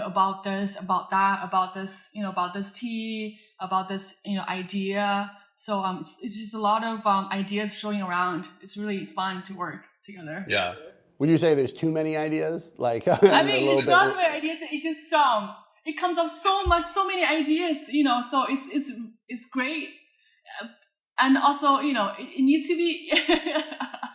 about this, about that, about this, about this tea, about this, idea. So it's just a lot of ideas showing around. It's really fun to work together. Yeah. Would you say there's too many ideas? Like, I mean, it's not too many ideas. It just it comes up so many ideas, so it's great. And also, it needs to be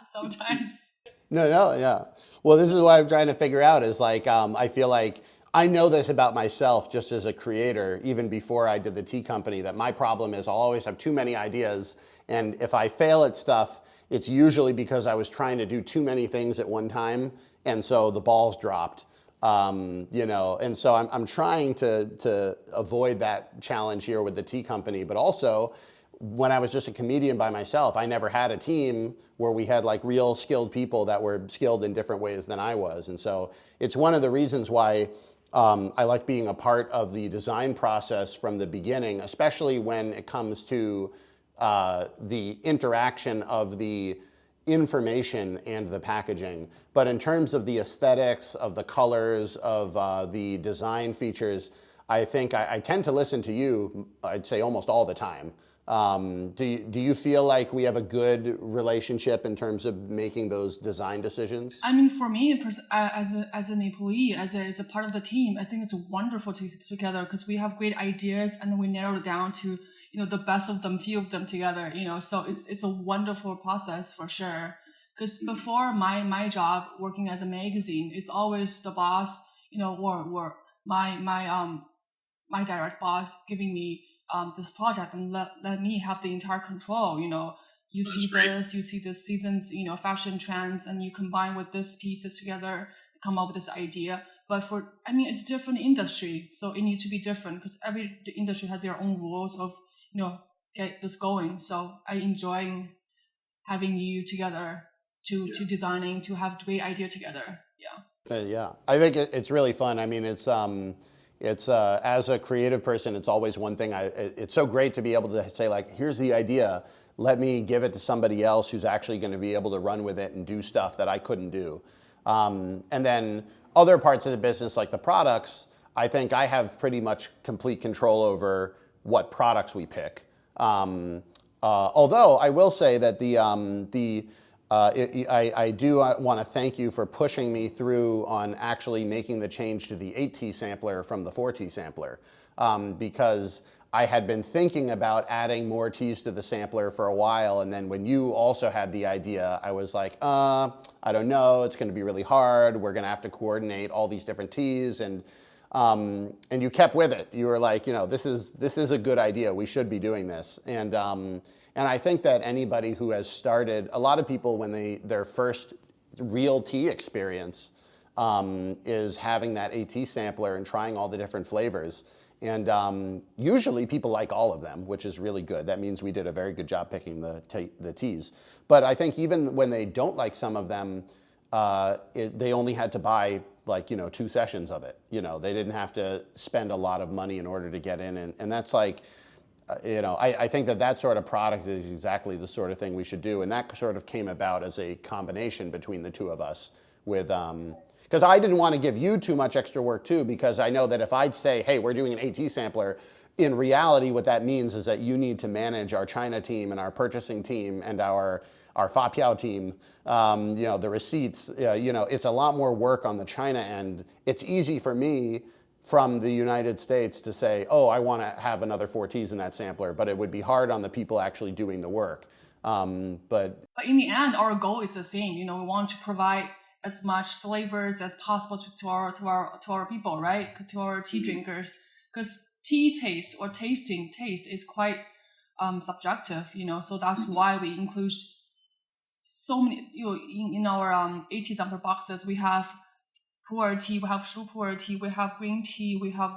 sometimes. No, yeah. Well, this is what I'm trying to figure out is like, I feel like I know this about myself just as a creator, even before I did the tea company, that my problem is I'll always have too many ideas. And if I fail at stuff, it's usually because I was trying to do too many things at one time. And so the ball's dropped. And so I'm trying to avoid that challenge here with the tea company, but also when I was just a comedian by myself, I never had a team where we had like real skilled people that were skilled in different ways than I was. And so it's one of the reasons why I like being a part of the design process from the beginning, especially when it comes to the interaction of the information and the packaging. But in terms of the aesthetics, of the colors, of the design features, I think I tend to listen to you, I'd say almost all the time. Do you feel like we have a good relationship in terms of making those design decisions? I mean, for me, as an employee, as a part of the team, I think it's wonderful together because we have great ideas and then we narrow it down to the best of them, few of them together. So it's a wonderful process for sure. Because before my job working as a magazine, it's always the boss, or my direct boss giving me this project and let me have the entire control. You see this, you see the seasons, fashion trends, and you combine with this pieces together, come up with this idea. But it's different industry, so it needs to be different because every industry has their own rules of, get this going. So I enjoy having you together to designing, to have great idea together. Yeah. Yeah, I think it's really fun. I mean, it's as a creative person, it's always one thing. It's so great to be able to say like, here's the idea. Let me give it to somebody else who's actually going to be able to run with it and do stuff that I couldn't do. And then other parts of the business, like the products, I think I have pretty much complete control over what products we pick. Although I will say that I do want to thank you for pushing me through on actually making the change to the 8T sampler from the 4T sampler, because I had been thinking about adding more T's to the sampler for a while, and then when you also had the idea, I was like, I don't know, it's going to be really hard. We're going to have to coordinate all these different T's, and you kept with it. You were like, this is a good idea. We should be doing this, and I think that anybody who has started, a lot of people when their first real tea experience is having that AT sampler and trying all the different flavors. And usually people like all of them, which is really good. That means we did a very good job picking the teas. But I think even when they don't like some of them, they only had to buy 2 sessions of it. They didn't have to spend a lot of money in order to get in. And that's like, I think that sort of product is exactly the sort of thing we should do. And that sort of came about as a combination between the two of us with, because I didn't want to give you too much extra work too, because I know that if I'd say, hey, we're doing an AT sampler, in reality, what that means is that you need to manage our China team and our purchasing team and our Fa Piao team, the receipts, it's a lot more work on the China end. It's easy for me from the United States to say, oh, I want to have another 4 Ts in that sampler, but it would be hard on the people actually doing the work. But in the end, our goal is the same. We want to provide as much flavors as possible to our people, right? To our tea drinkers, because tea taste or taste is quite subjective, So that's why we include so many. In our AT sample boxes, we have pu'er tea, we have shu pu'er tea, we have green tea, we have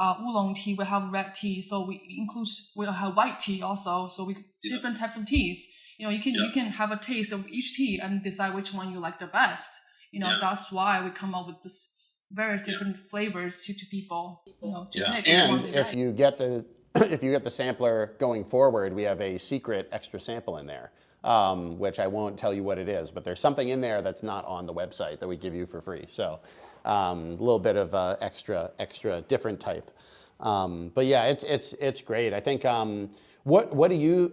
oolong tea, we have red tea. So we have white tea also. So different types of teas. You can have a taste of each tea and decide which one you like the best. That's why we come up with this various different flavors to people. To pick which one they like. If you get the sampler going forward, we have a secret extra sample in there, which I won't tell you what it is, but there's something in there that's not on the website that we give you for free. So a little bit of extra different type. But yeah, it's great. I think. What are you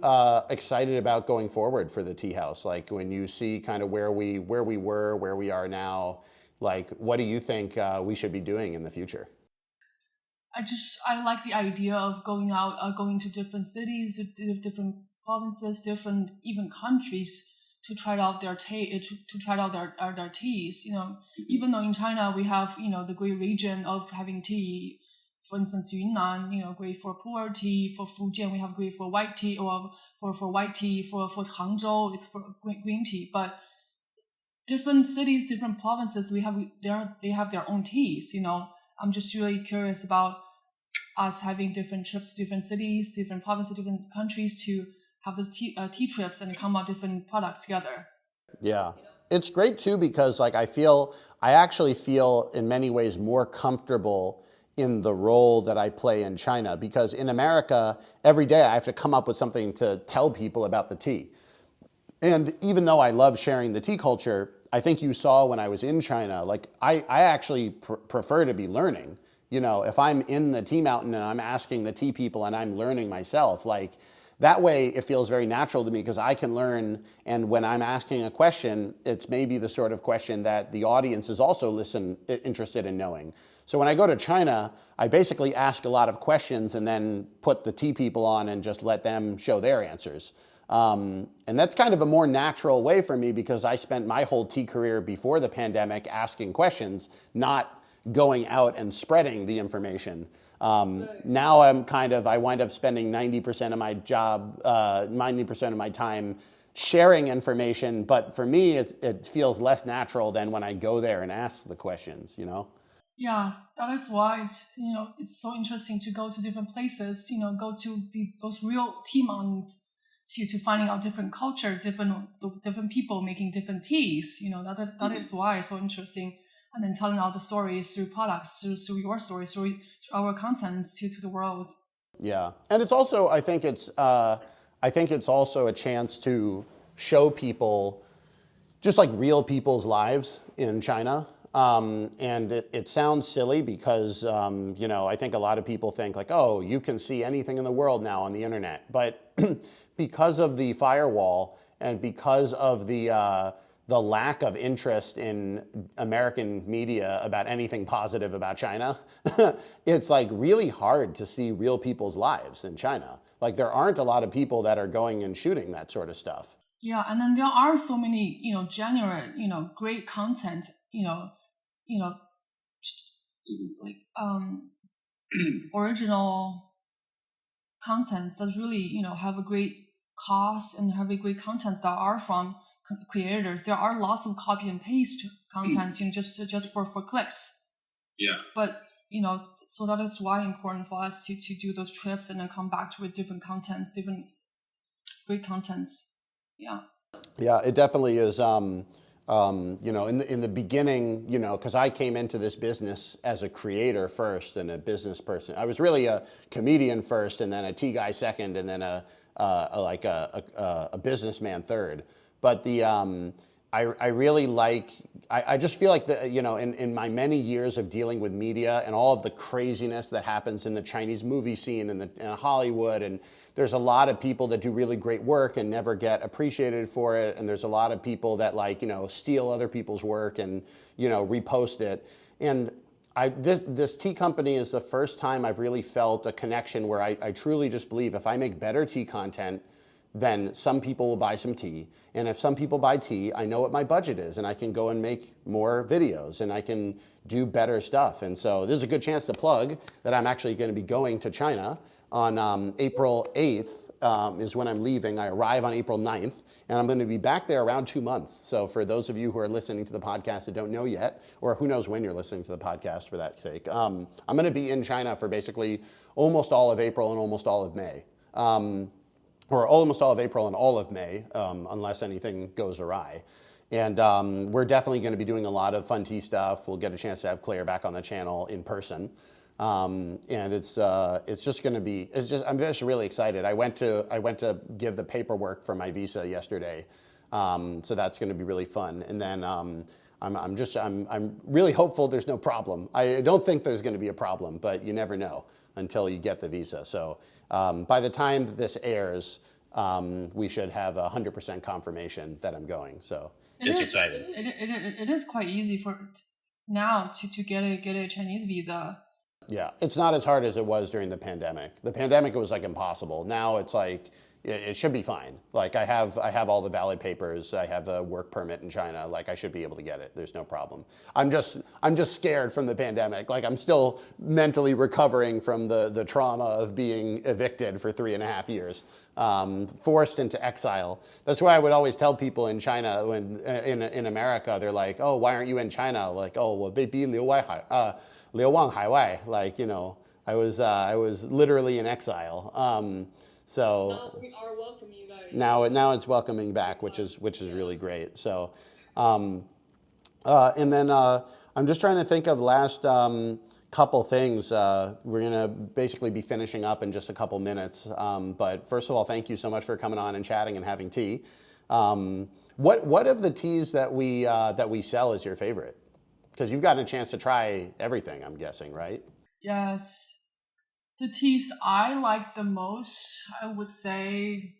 excited about going forward for the Teahouse? Like when you see kind of where we were, where we are now, like what do you think we should be doing in the future? I like the idea of going out, going to different cities, different provinces, different even countries to try out their to try out their teas. Even though in China we have the great region of having tea. For instance, Yunnan, great for pu'er tea. For Fujian, we have great for white tea, or for white tea. For Hangzhou, it's for green tea. But different cities, different provinces, they have their own teas. I'm just really curious about us having different trips, different cities, different provinces, different countries to have those tea trips and come out different products together. Yeah. It's great too because I actually feel in many ways more comfortable in the role that I play in China, because in America, every day I have to come up with something to tell people about the tea. And even though I love sharing the tea culture, I think you saw when I was in China, I actually prefer to be learning. If I'm in the tea mountain and I'm asking the tea people and I'm learning myself, that way it feels very natural to me because I can learn. And when I'm asking a question, it's maybe the sort of question that the audience is also interested in knowing. So when I go to China, I basically ask a lot of questions and then put the tea people on and just let them show their answers. And that's kind of a more natural way for me because I spent my whole tea career before the pandemic asking questions, not going out and spreading the information. Now I wind up spending 90% of my job, 90% of my time sharing information. But for me, it feels less natural than when I go there and ask the questions, Yeah, that is why it's so interesting to go to different places, go to those real tea mountains to finding out different culture, different people making different teas. That is why it's so interesting. And then telling all the stories through products, through your stories, through our contents to the world. Yeah, and it's also I think it's also a chance to show people just real people's lives in China. And it sounds silly because, I think a lot of people think oh, you can see anything in the world now on the internet. But because of the firewall and because of the lack of interest in American media about anything positive about China, it's really hard to see real people's lives in China. There aren't a lot of people that are going and shooting that sort of stuff. Yeah, and then there are so many, genuine, great content, original contents that really, have a great cost and have a great contents that are from creators. There are lots of copy and paste contents, just for clicks. Yeah. But, so that is why important for us to do those trips and then come back with different contents, different great contents. Yeah. Yeah, it definitely is. In the beginning, because I came into this business as a creator first and a business person. I was really a comedian first, and then a tea guy second, and then a businessman third. But I really I just feel in my many years of dealing with media and all of the craziness that happens in the Chinese movie scene and in Hollywood, and there's a lot of people that do really great work and never get appreciated for it, and there's a lot of people that steal other people's work and repost it. And this tea company is the first time I've really felt a connection where I truly just believe if I make better tea content, then some people will buy some tea. And if some people buy tea, I know what my budget is and I can go and make more videos and I can do better stuff. And so this is a good chance to plug that I'm actually going to be going to China on April 8th is when I'm leaving. I arrive on April 9th and I'm going to be back there around 2 months. So for those of you who are listening to the podcast that don't know yet, or who knows when you're listening to the podcast for that sake, I'm going to be in China for basically almost all of April and almost all of May. Or almost all of April and all of May, unless anything goes awry. And we're definitely going to be doing a lot of fun tea stuff. We'll get a chance to have Claire back on the channel in person. And it's just going to be, I'm just really excited. I went to give the paperwork for my visa yesterday. So that's going to be really fun. And then I'm really hopeful there's no problem. I don't think there's going to be a problem, but you never know until you get the visa. So by the time that this airs, we should have 100% confirmation that I'm going. So it's exciting. It is quite easy for now to get a Chinese visa. Yeah, it's not as hard as it was during the pandemic. The pandemic, it was impossible. Now it's it should be fine. Like I have all the valid papers. I have a work permit in China. Like I should be able to get it. There's no problem. I'm just scared from the pandemic. Like I'm still mentally recovering from the trauma of being evicted for 3.5 years, forced into exile. That's why I would always tell people in China, when in America, they're like, oh, why aren't you in China? Like, oh, 我被逼流亡海外. Like, you know, I was literally in exile. So Now we are welcome you guys. now it's welcoming back, which is really great. So, and then I'm just trying to think of last couple things. We're gonna basically be finishing up in just a couple minutes. But first of all, thank you so much for coming on and chatting and having tea. What of the teas that we sell is your favorite? Because you've gotten a chance to try everything, I'm guessing, right? Yes. The teas I like the most, I would say,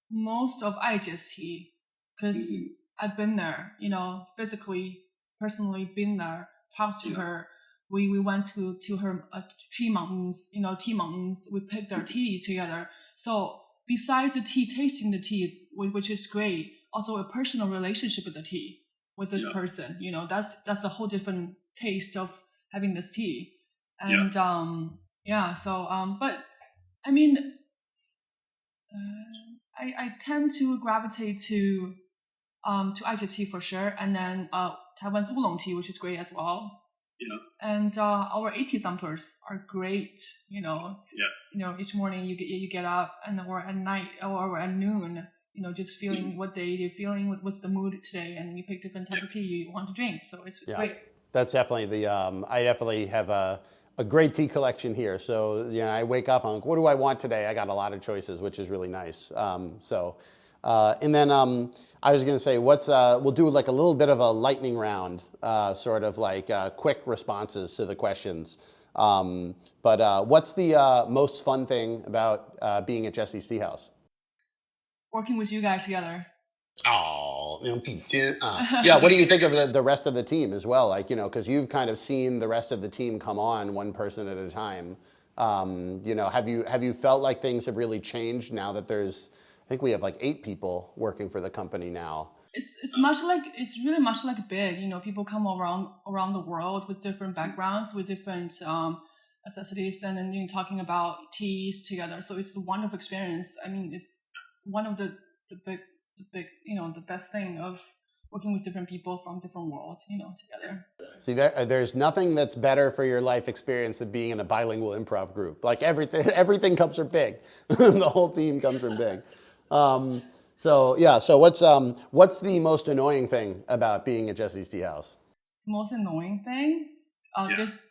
most of Aiji's tea, because I've been there, you know, physically, personally been there, talked to her. We went to her tea mountains, you know, tea mountains. We picked their tea together. So besides the tea, tasting the tea, which is great, also a personal relationship with the tea, with this person, you know, that's a whole different taste of having this tea. And but I mean, I tend to gravitate to Aichi tea for sure, and then Taiwan's oolong tea, which is great as well. Yeah. And our 80 samplers are great. You know. Yeah. You know, each morning you get up, or at night or at noon, you know, just feeling what day you're feeling, what's the mood today, and then you pick different types of tea you want to drink. So it's great. That's definitely the. I definitely have a great tea collection here. So I wake up, I'm like, what do I want today? I got a lot of choices, which is really nice. And then I was going to say, we'll do like a little bit of a lightning round, sort of like quick responses to the questions. But what's the most fun thing about being at Jesse's Teahouse? Working with you guys together. Oh, yeah. What do you think of the rest of the team as well? Like, because you've kind of seen the rest of the team come on one person at a time. Have you felt like things have really changed now that I think we have like 8 people working for the company now. It's really much like big. You know, people come around the world with different backgrounds, with different necessities, and then talking about teas together. So it's a wonderful experience. I mean, it's one of the big, the best thing of working with different people from different worlds, together. See, there's nothing that's better for your life experience than being in a bilingual improv group. Like everything comes from big. The whole team comes from big. So what's the most annoying thing about being at Jesse's Teahouse? The most annoying thing?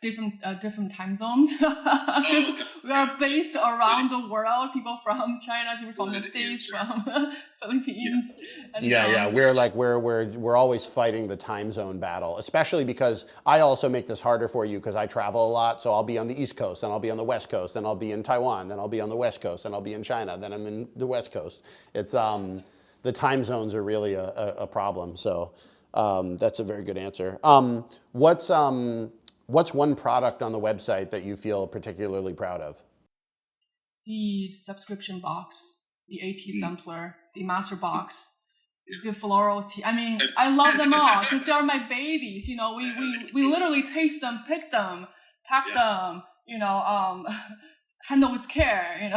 Different time zones, because we are based around the world. People from China, people from the States, from Philippines. And We're always fighting the time zone battle, especially because I also make this harder for you because I travel a lot. So I'll be on the East Coast, then I'll be on the West Coast, then I'll be in Taiwan, then I'll be on the West Coast, then I'll be in China, then I'm in the West Coast. It's the time zones are really a problem. So that's a very good answer. What's one product on the website that you feel particularly proud of? The subscription box, the AT sampler, the master box, the floral tea. I mean, I love them all because they are my babies. We literally taste them, pick them, pack them, handle with care,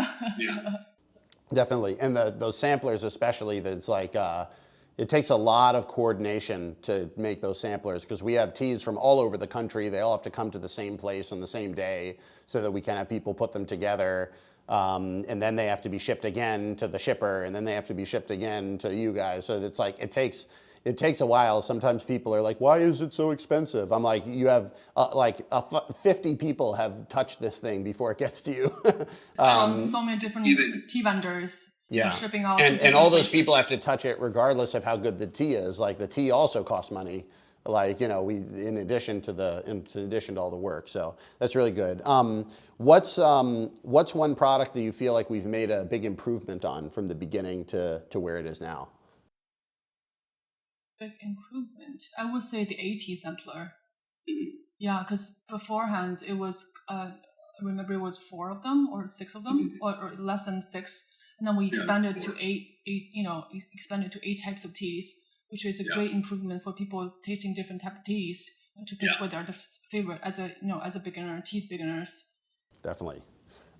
Definitely. And those samplers especially, that's like, it takes a lot of coordination to make those samplers because we have teas from all over the country. They all have to come to the same place on the same day so that we can have people put them together. And then they have to be shipped again to the shipper, and then they have to be shipped again to you guys. So it's like, it takes a while. Sometimes people are like, why is it so expensive? I'm like, you have 50 people have touched this thing before it gets to you. So many different tea vendors. Yeah, shipping out and all those people have to touch it regardless of how good the tea is. Like the tea also costs money. Like we in addition to all the work. So that's really good. What's one product that you feel like we've made a big improvement on from the beginning to where it is now? Big improvement. I would say the AT sampler. Yeah, because beforehand it was I remember it was 4 of them or 6 of them, or less than 6. And then we expanded to 8, expanded to 8 types of teas, which is a great improvement for people tasting different type of teas to pick what are their favorite as a beginner, tea beginners. Definitely.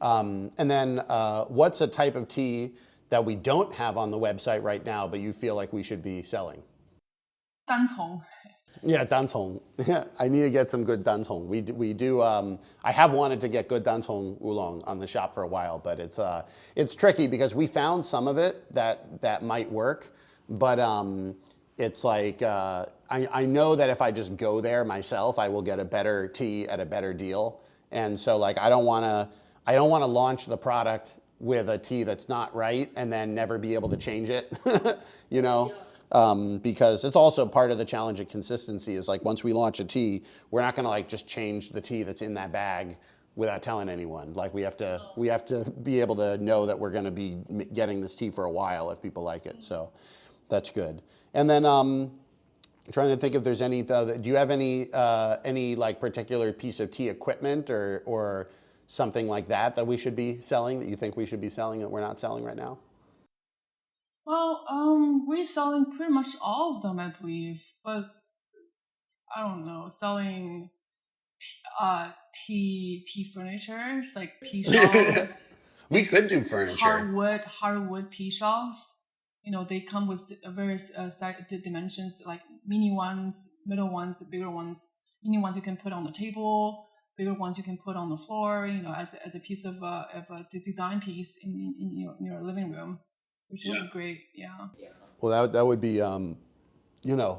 And then what's a type of tea that we don't have on the website right now, but you feel like we should be selling? 单丛. Yeah, dancong. I need to get some good dancong. We do. I have wanted to get good dancong oolong on the shop for a while, but it's tricky because we found some of it that might work, but it's like I know that if I just go there myself, I will get a better tea at a better deal, and so like I don't want to launch the product with a tea that's not right and then never be able to change it, you know. Because it's also part of the challenge of consistency is like once we launch a tea, we're not going to like just change the tea that's in that bag without telling anyone. Like we have to be able to know that we're going to be getting this tea for a while if people like it. So that's good. And then I'm trying to think if there's any. Do you have any like particular piece of tea equipment or something like that we should be selling that you think we should be selling that we're not selling right now? Well, we're selling pretty much all of them, I believe, but I don't know, selling tea furnitures like tea shelves. We could do furniture. Hardwood tea shelves. They come with various dimensions, like mini ones, middle ones, bigger ones. Mini ones you can put on the table, bigger ones you can put on the floor. As a piece of a design piece in your living room. Which would be great, yeah. Well, that would be,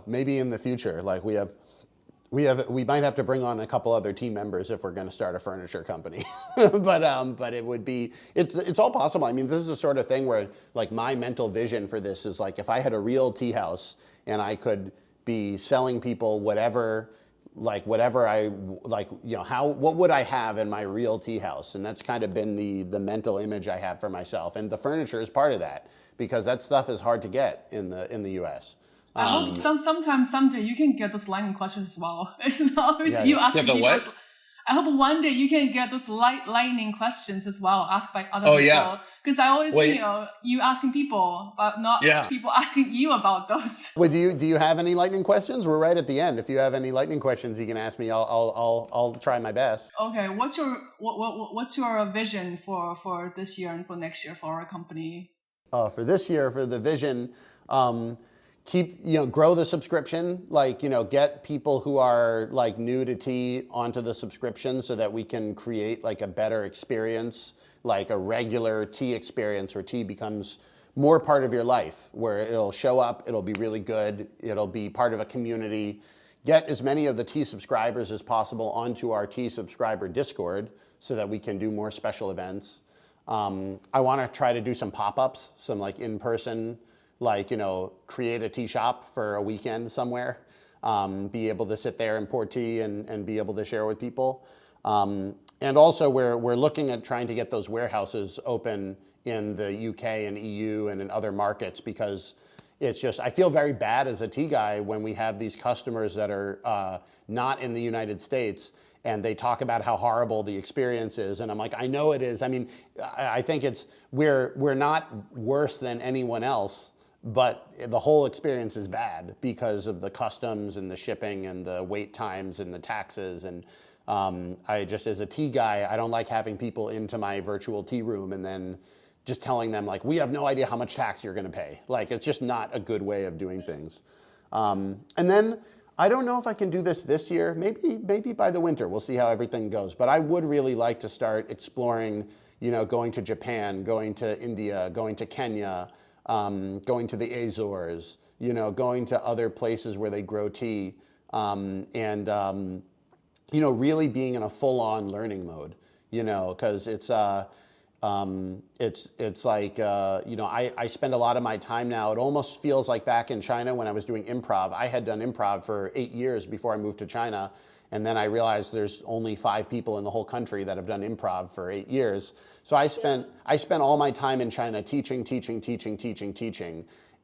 maybe in the future, like we might have to bring on a couple other team members if we're going to start a furniture company, but it would be, it's all possible. I mean, this is the sort of thing where like my mental vision for this is like if I had a real tea house and I could be selling people whatever I like, what would I have in my real tea house? And that's kind of been the mental image I have for myself. And the furniture is part of that because that stuff is hard to get in the US. I hope someday you can get those lightning questions as well. It's not always you asking the what? people. I hope one day you can get those lightning questions as well asked by other people. Yeah. Because I always see, you asking people, but not people asking you about those. Well, do you have any lightning questions? We're right at the end. If you have any lightning questions, you can ask me. I'll try my best. Okay, what's your vision for this year and for next year for our company? For this year, for the vision, grow the subscription, get people who are like new to tea onto the subscription so that we can create like a better experience, like a regular tea experience where tea becomes more part of your life, where it'll show up, it'll be really good, it'll be part of a community. Get as many of the tea subscribers as possible onto our tea subscriber Discord so that we can do more special events. I want to try to do some pop-ups, some like in-person, create a tea shop for a weekend somewhere, be able to sit there and pour tea and be able to share with people. And also we're looking at trying to get those warehouses open in the UK and EU and in other markets because it's just, I feel very bad as a tea guy when we have these customers that are not in the United States and they talk about how horrible the experience is. And I'm like, I know it is. I mean, I think we're not worse than anyone else, but the whole experience is bad because of the customs and the shipping and the wait times and the taxes. And I just, as a tea guy, I don't like having people into my virtual tea room and then just telling them like, we have no idea how much tax you're gonna pay. Like, it's just not a good way of doing things. And then I don't know if I can do this year, maybe by the winter, we'll see how everything goes. But I would really like to start exploring, going to Japan, going to India, going to Kenya, going to the Azores, going to other places where they grow tea, and really being in a full-on learning mode, because it's like, I spend a lot of my time now. It almost feels like back in China when I was doing improv. I had done improv for 8 years before I moved to China. And then I realized there's only 5 people in the whole country that have done improv for 8 years. So I spent all my time in China teaching.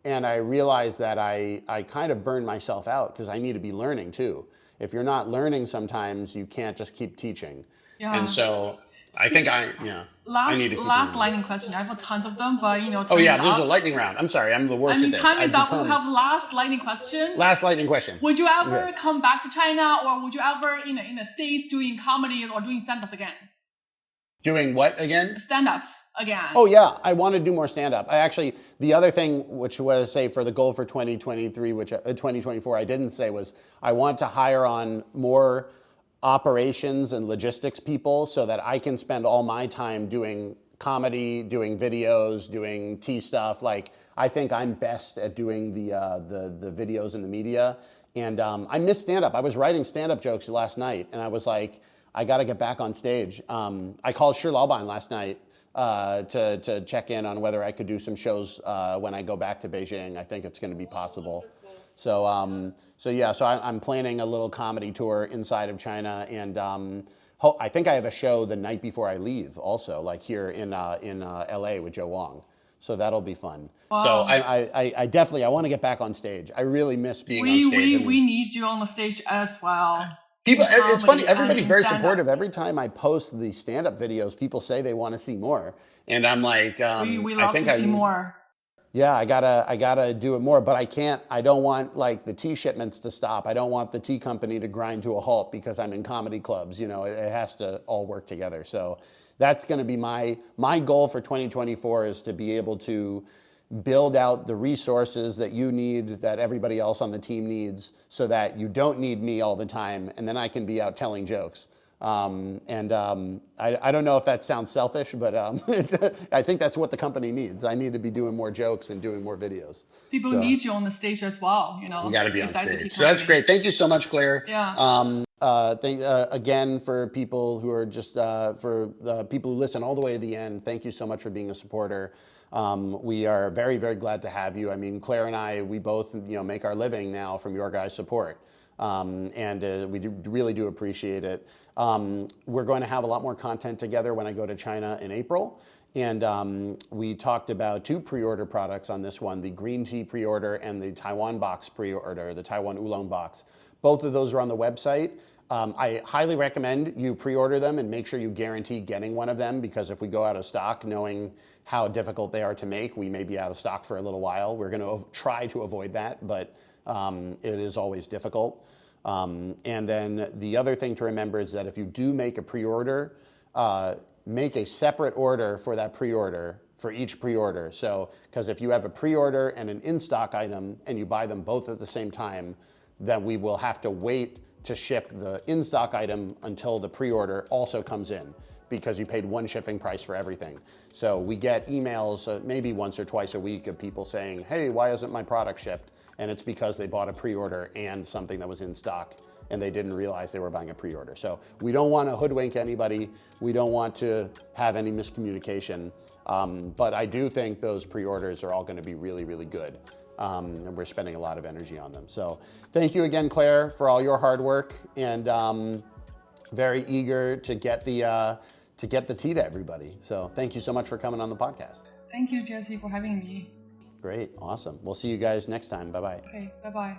And I realized that I kind of burned myself out because I need to be learning too. If you're not learning sometimes, you can't just keep teaching. Yeah. And so I think I need to keep Last learning. lightning question. I have tons of them, but Oh time yeah, is this is a up. lightning round. I'm sorry, I'm the worst at this. Time is I've up. We become- have last lightning question. Last lightning question. Would you ever Okay. come back to China, or would you ever in the States doing comedy or doing stand-ups again? Doing what again? Stand-ups again. Oh yeah, I want to do more stand-up. I actually, the other thing, which was say for the goal for 2023, which 2024, I didn't say was I want to hire on more operations and logistics people so that I can spend all my time doing comedy, doing videos, doing tea stuff. Like I think I'm best at doing the videos and the media. And I miss stand-up. I was writing stand-up jokes last night, and I was like, I got to get back on stage. I called Shi Laoban last night to check in on whether I could do some shows when I go back to Beijing. I think it's going to be possible. So I'm planning a little comedy tour inside of China, and I think I have a show the night before I leave, also, like here in LA with Joe Wong. So that'll be fun. Wow. So I definitely want to get back on stage. I really miss being on stage. We need you on the stage as well. People, it's funny. Comedy Everybody's and very stand-up. supportive. Every time I post the stand-up videos, people say they want to see more, and I'm like, We love to see more. Yeah, I gotta do it more, but I can't. I don't want like the tea shipments to stop. I don't want the tea company to grind to a halt because I'm in comedy clubs. You know, it has to all work together. So that's going to be my goal for 2024 is to be able to build out the resources that you need, that everybody else on the team needs, so that you don't need me all the time, and then I can be out telling jokes. I don't know if that sounds selfish, but I think that's what the company needs. I need to be doing more jokes and doing more videos. People need you on the stage as well. You know, You got to be on besides the tea stage. So that's company. great. Thank you so much, Claire. Yeah. Again, for people who are just, for the people who listen all the way to the end, thank you so much for being a supporter. We are very, very glad to have you. I mean, Claire and I, we both, make our living now from your guys' support. We really do appreciate it. We're going to have a lot more content together when I go to China in April. And we talked about 2 pre-order products on this one, the green tea pre-order and the Taiwan box pre-order, the Taiwan oolong box. Both of those are on the website. I highly recommend you pre-order them and make sure you guarantee getting one of them, because if we go out of stock, knowing how difficult they are to make, we may be out of stock for a little while. We're going to try to avoid that, but it is always difficult. And then the other thing to remember is that if you do make a pre-order, make a separate order for that pre-order, for each pre-order. So, because if you have a pre-order and an in-stock item and you buy them both at the same time, then we will have to wait to ship the in-stock item until the pre-order also comes in, because you paid one shipping price for everything. So we get emails maybe once or twice a week of people saying, hey, why isn't my product shipped? And it's because they bought a pre-order and something that was in stock, and they didn't realize they were buying a pre-order. So we don't want to hoodwink anybody. We don't want to have any miscommunication. But I do think those pre-orders are all going to be really, really good. And we're spending a lot of energy on them. So thank you again, Claire, for all your hard work, and very eager to get the tea to everybody. So thank you so much for coming on the podcast. Thank you, Jesse, for having me. Great, awesome. We'll see you guys next time. Bye-bye. Okay, bye-bye.